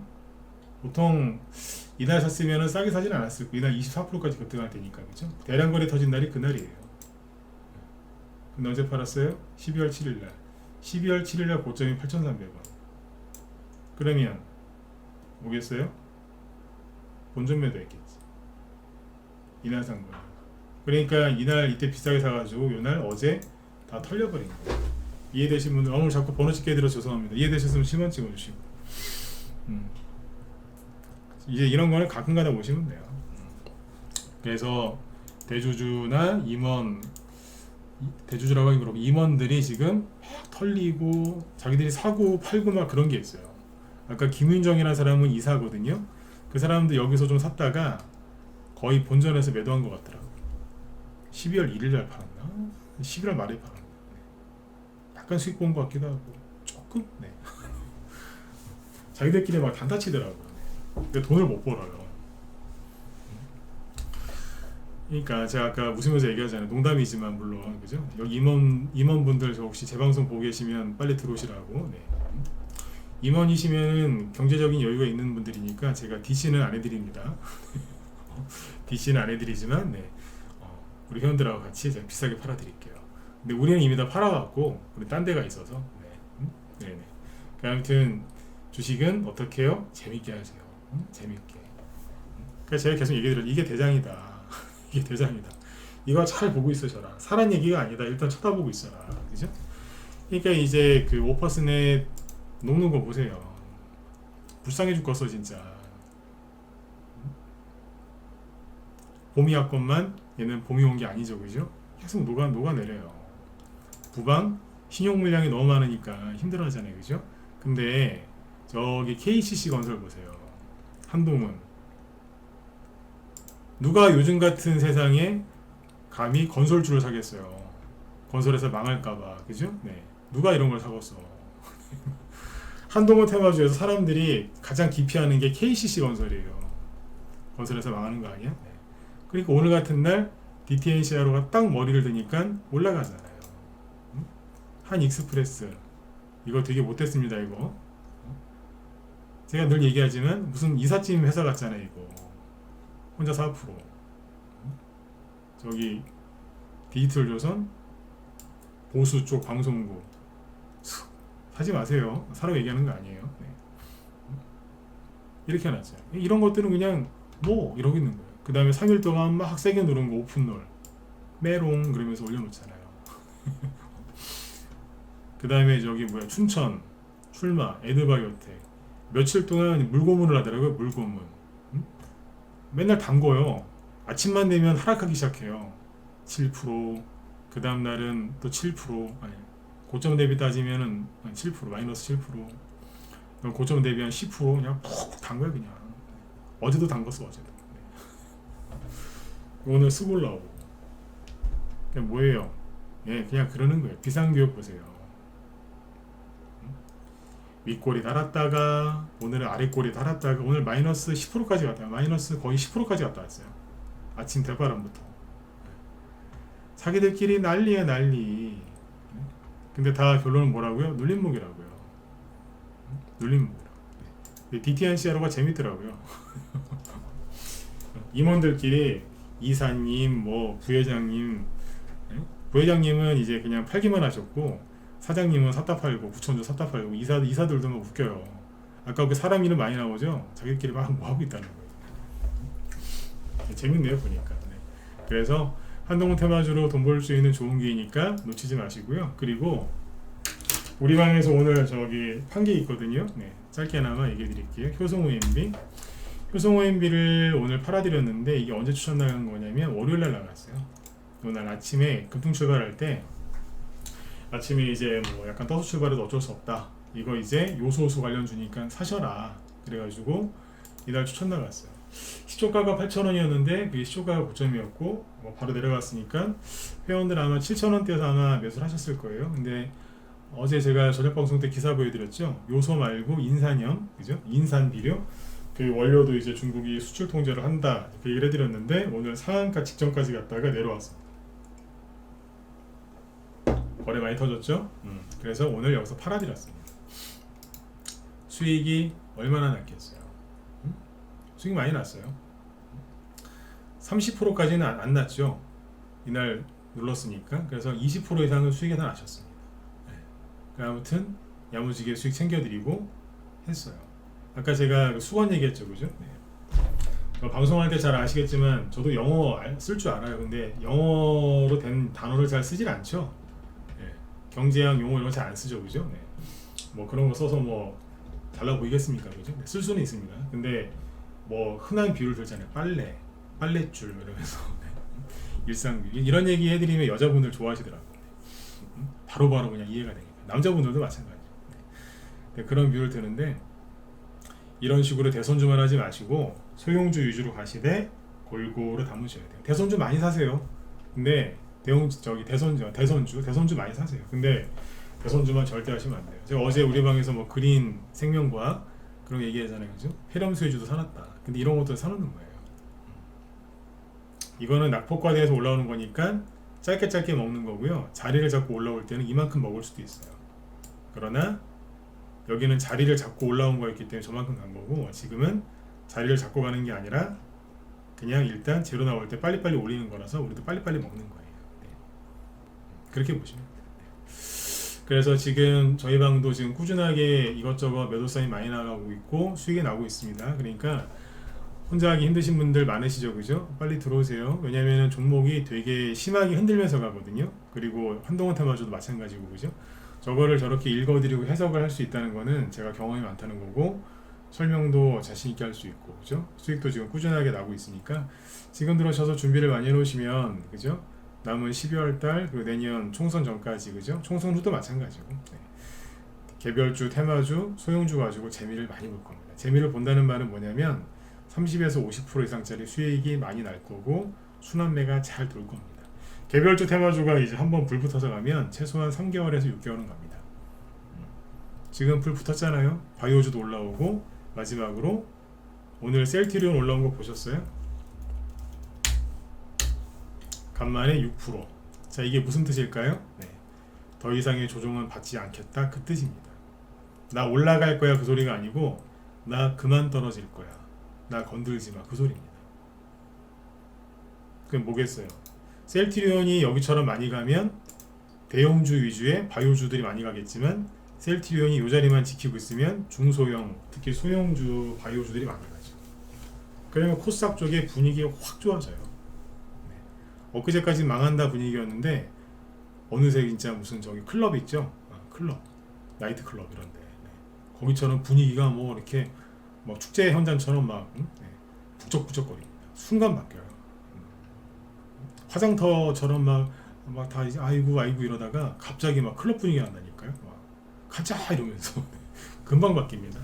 보통 이날 샀으면 싸게 사진 않았을 거예요. 이날 24%까지 급등할 테니까. 그쵸? 대량거래 터진 날이 그날이에요. 근데 언제 팔았어요? 12월 7일날. 12월 7일날 고점이 8,300원. 그러면 오겠어요? 본전 매도했겠지. 이날 산 거야. 그러니까 이날 이때 비싸게 사가지고 이날 어제 다 털려버린 거예요. 이해되신 분들 오늘 자꾸 번호 찍게 들어 죄송합니다. 이해되셨으면 10원 찍어주시고 이제 이런 거는 가끔가다 보시면 돼요. 그래서 대주주나 임원 대주주라고 하기 그렇고 임원들이 지금 막 털리고 자기들이 사고 팔고 막 그런 게 있어요. 아까 김윤정이라는 사람은 이사거든요. 그 사람도 여기서 좀 샀다가 거의 본전에서 매도한 것 같더라고요. 12월 1일 날 팔았나? 11월 말에 팔았나? 약간 수익 본 것 같기도 하고 조금? 네. 자기들끼리 막 단타치더라고요. 근데 돈을 못 벌어요. 그러니까 제가 아까 웃으면서 얘기하잖아요. 농담이지만 물론 그죠? 여기 임원분들 저 혹시 제 방송 보고 계시면 빨리 들어오시라고. 네. 임원이시면 경제적인 여유가 있는 분들이니까 제가 DC는 안 해드립니다. DC는 안 해드리지만 네. 우리 회원들하고 같이 제가 비싸게 팔아드릴게요. 근데 우리는 이미 다 팔아갖고 우리 딴 데가 있어서 네. 네네. 아무튼 주식은 어떻게 해요? 재밌게 하세요. 재밌게. 그러니까 제가 계속 얘기드려요. 이게 대장이다. 이게 대장이다. 이거 잘 보고 있으셔라. 사란 얘기가 아니다. 일단 쳐다보고 있어라. 그죠? 그러니까 이제 그 5% net 녹는 거 보세요. 불쌍해 죽겠어 진짜. 봄이 왔건만 얘는 봄이 온 게 아니죠. 그죠? 계속 녹아내려요. 부방 신용 물량이 너무 많으니까 힘들어하잖아요. 그죠? 근데 저기 KCC 건설 보세요. 한동훈. 누가 요즘 같은 세상에 감히 건설주를 사겠어요. 건설에서 망할까봐. 그죠? 네. 누가 이런 걸 사겠어. 한동훈 테마주에서 사람들이 가장 기피하는 게 KCC 건설이에요. 건설에서 망하는 거 아니야? 네. 그러니까 오늘 같은 날 DTNCRO가 딱 머리를 드니까 올라가잖아요. 한 익스프레스. 이거 되게 못됐습니다, 이거. 제가 늘 얘기하지만 무슨 이삿짐 회사 같잖아요, 이거. 혼자 4%. 저기 디지털조선 보수 쪽 방송국 사지 마세요. 사라고 얘기하는 거 아니에요. 네. 이렇게 해놨죠. 이런 것들은 그냥 뭐 이러고 있는 거예요. 그 다음에 3일 동안 막 세게 누른 거 오픈롤 메롱 그러면서 올려놓잖아요. 그 다음에 저기 뭐야 춘천 출마 에드바이오텍 며칠 동안 물고문을 하더라고요. 물고문. 맨날 담궈요. 아침만 되면 하락하기 시작해요. 7%. 그 다음 날은 또 7%. 아니, 고점 대비 따지면은 7% 마이너스 7%. 고점 대비 한 10% 그냥 푹 담궈요 그냥. 어제도 담궜어 어제도. 오늘 쓰고 올라오고. 그냥 뭐예요? 예, 그냥 그러는 거예요. 비상교육 보세요. 윗골이 달았다가 오늘은 아랫골이 달았다가 오늘 마이너스 10%까지 갔다 마이너스 거의 10%까지 갔다 왔어요. 아침 대바람부터. 자기들끼리 난리야 난리. 근데 다 결론은 뭐라고요? 눌림목이라고요. 눌림목이라고. DTNCRO가 재밌더라고요. 임원들끼리 이사님, 뭐 부회장님, 부회장님은 이제 그냥 팔기만 하셨고 사장님은 샀다 팔고 9,000주 샀다 팔고 이사들도 막 웃겨요. 아까 그 사람 이름 많이 나오죠? 자기들끼리 막 뭐 하고 있다는 거예요. 재밌네요 보니까. 네. 그래서 한동훈 테마주로 돈 벌 수 있는 좋은 기회니까 놓치지 마시고요. 그리고 우리 방에서 오늘 저기 판 게 있거든요. 네, 짧게나마 얘기해 드릴게요. 효성 OMB. 효성 OMB를 오늘 팔아드렸는데 이게 언제 추천 나간 거냐면 월요일날 나갔어요. 오늘 아침에 급등 출발할 때 아침에 이제 뭐 약간 떠서 출발해도 어쩔 수 없다. 이거 이제 요소수 관련 주니까 사셔라. 그래가지고 이날 추천 나갔어요. 시초가가 8,000원이었는데 그게 시초가가 고점이었고 뭐 바로 내려갔으니까 회원들 아마 7,000원대에서 아마 매수를 하셨을 거예요. 근데 어제 제가 저녁 방송 때 기사 보여드렸죠. 요소 말고 인산염, 그죠? 인산 비료 그 원료도 이제 중국이 수출 통제를 한다 그 얘기를 해드렸는데 오늘 상한가 직전까지 갔다가 내려왔습니다. 거래 많이 터졌죠? 그래서 오늘 여기서 팔아드렸습니다. 수익이 얼마나 났겠어요? 수익 많이 났어요. 30%까지는 안 났죠. 이날 눌렀으니까. 그래서 20% 이상은 수익이 다 나셨습니다. 네. 아무튼 야무지게 수익 챙겨드리고 했어요. 아까 제가 수건 얘기했죠, 그죠? 네. 방송할 때 잘 아시겠지만 저도 영어 쓸 줄 알아요. 근데 영어로 된 단어를 잘 쓰질 않죠. 네. 경제학 용어 이런 거 잘 안 쓰죠, 그죠? 네. 뭐 그런 거 써서 뭐 달라 보이겠습니까, 그죠? 네. 쓸 수는 있습니다. 근데 뭐 흔한 비유를 들잖아요. 빨랫줄 이러면서 일상 이런 얘기 해드리면 여자분들 좋아하시더라고요. 바로바로 그냥 이해가 되니까. 남자분들도 마찬가지죠. 네. 그런 비유를 드는데 이런 식으로 대선주만 하지 마시고 소형주 위주로 가시되 골고루 담으셔야 돼요. 대선주 많이 사세요. 근데 대선주 많이 사세요. 근데 대선주만 절대 하시면 안 돼요. 제가 어제 우리 방에서 뭐 그린 생명과학 그런 거 얘기하잖아요, 그죠? 폐렴수혜주도 사놨다. 근데 이런 것도 사놓는 거예요. 이거는 낙폭과대에서 올라오는 거니까 짧게 먹는 거고요. 자리를 잡고 올라올 때는 이만큼 먹을 수도 있어요. 그러나 여기는 자리를 잡고 올라온 거였기 때문에 저만큼 간 거고 지금은 자리를 잡고 가는 게 아니라 그냥 일단 재료 나올 때 빨리빨리 올리는 거라서 우리도 빨리빨리 먹는 거예요. 네. 그렇게 보시면 돼요. 네. 그래서 지금 저희 방도 지금 꾸준하게 이것저것 매도사인 많이 나가고 있고 수익이 나고 있습니다. 그러니까 혼자 하기 힘드신 분들 많으시죠, 그죠? 빨리 들어오세요. 왜냐면은 종목이 되게 심하게 흔들면서 가거든요. 그리고 한동훈 테마주도 마찬가지고, 그죠? 저거를 저렇게 읽어드리고 해석을 할 수 있다는 거는 제가 경험이 많다는 거고 설명도 자신있게 할 수 있고, 그죠? 수익도 지금 꾸준하게 나고 있으니까 지금 들어셔서 준비를 많이 해놓으시면, 그죠? 남은 12월달 그리고 내년 총선 전까지, 그죠? 총선 후도 마찬가지고 네. 개별주, 테마주, 소형주 가지고 재미를 많이 볼 겁니다. 재미를 본다는 말은 뭐냐면 30에서 50% 이상짜리 수익이 많이 날 거고 순환매가 잘 돌 겁니다. 개별주 테마주가 이제 한번 불 붙어서 가면 최소한 3개월에서 6개월은 갑니다. 지금 불 붙었잖아요. 바이오주도 올라오고 마지막으로 오늘 셀트리온 올라온 거 보셨어요? 간만에 6%. 자, 이게 무슨 뜻일까요? 네. 더 이상의 조정은 받지 않겠다 그 뜻입니다. 나 올라갈 거야 그 소리가 아니고 나 그만 떨어질 거야. 나 건들지 마 그 소리입니다. 그럼 뭐겠어요? 셀트리온이 여기처럼 많이 가면 대형주 위주의 바이오주들이 많이 가겠지만 셀트리온이 이 자리만 지키고 있으면 중소형, 특히 소형주 바이오주들이 많이 가죠. 그러면 코스닥 쪽의 분위기가 확 좋아져요. 네. 엊그제까지 망한다 분위기였는데 어느새 진짜 무슨 저기 클럽 있죠? 클럽, 나이트 클럽 이런데 네. 거기처럼 분위기가 뭐 이렇게 뭐 축제 현장처럼 막 네. 북적북적거립니다. 순간 바뀌어요. 화장터처럼 막 다 이제 아이고 이러다가 갑자기 막 클럽 분위기가 난다니까요. 막 가자 이러면서 금방 바뀝니다.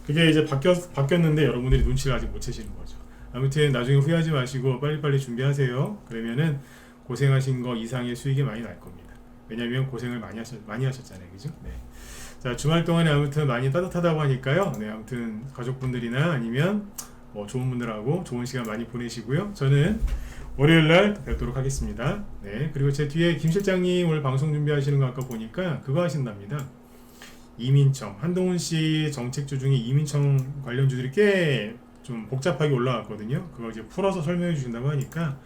그게 이제 바뀌었는데 여러분들이 눈치를 아직 못 채시는 거죠. 아무튼 나중에 후회하지 마시고 빨리빨리 준비하세요. 그러면은 고생하신 거 이상의 수익이 많이 날 겁니다. 왜냐면 고생을 많이 하셨잖아요, 그죠? 네. 자, 주말 동안에 아무튼 많이 따뜻하다고 하니까요. 네, 아무튼 가족분들이나 아니면 뭐 좋은 분들하고 좋은 시간 많이 보내시고요. 저는 월요일날 뵙도록 하겠습니다. 네, 그리고 제 뒤에 김 실장님 오늘 방송 준비하시는 거 아까 보니까 그거 하신답니다. 이민청, 한동훈 씨 정책주 중에 이민청 관련주들이 꽤 좀 복잡하게 올라왔거든요. 그거 이제 풀어서 설명해 주신다고 하니까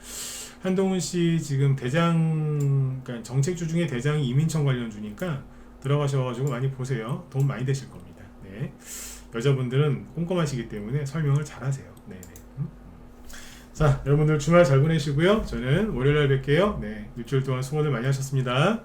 한동훈 씨 지금 그러니까 정책주 중에 대장이 이민청 관련주니까 들어가셔가지고 많이 보세요. 도움 많이 되실 겁니다. 네, 여자분들은 꼼꼼하시기 때문에 설명을 잘 하세요. 네네. 자, 여러분들 주말 잘 보내시고요. 저는 월요일날 뵐게요. 네, 일주일 동안 수고들 많이 하셨습니다.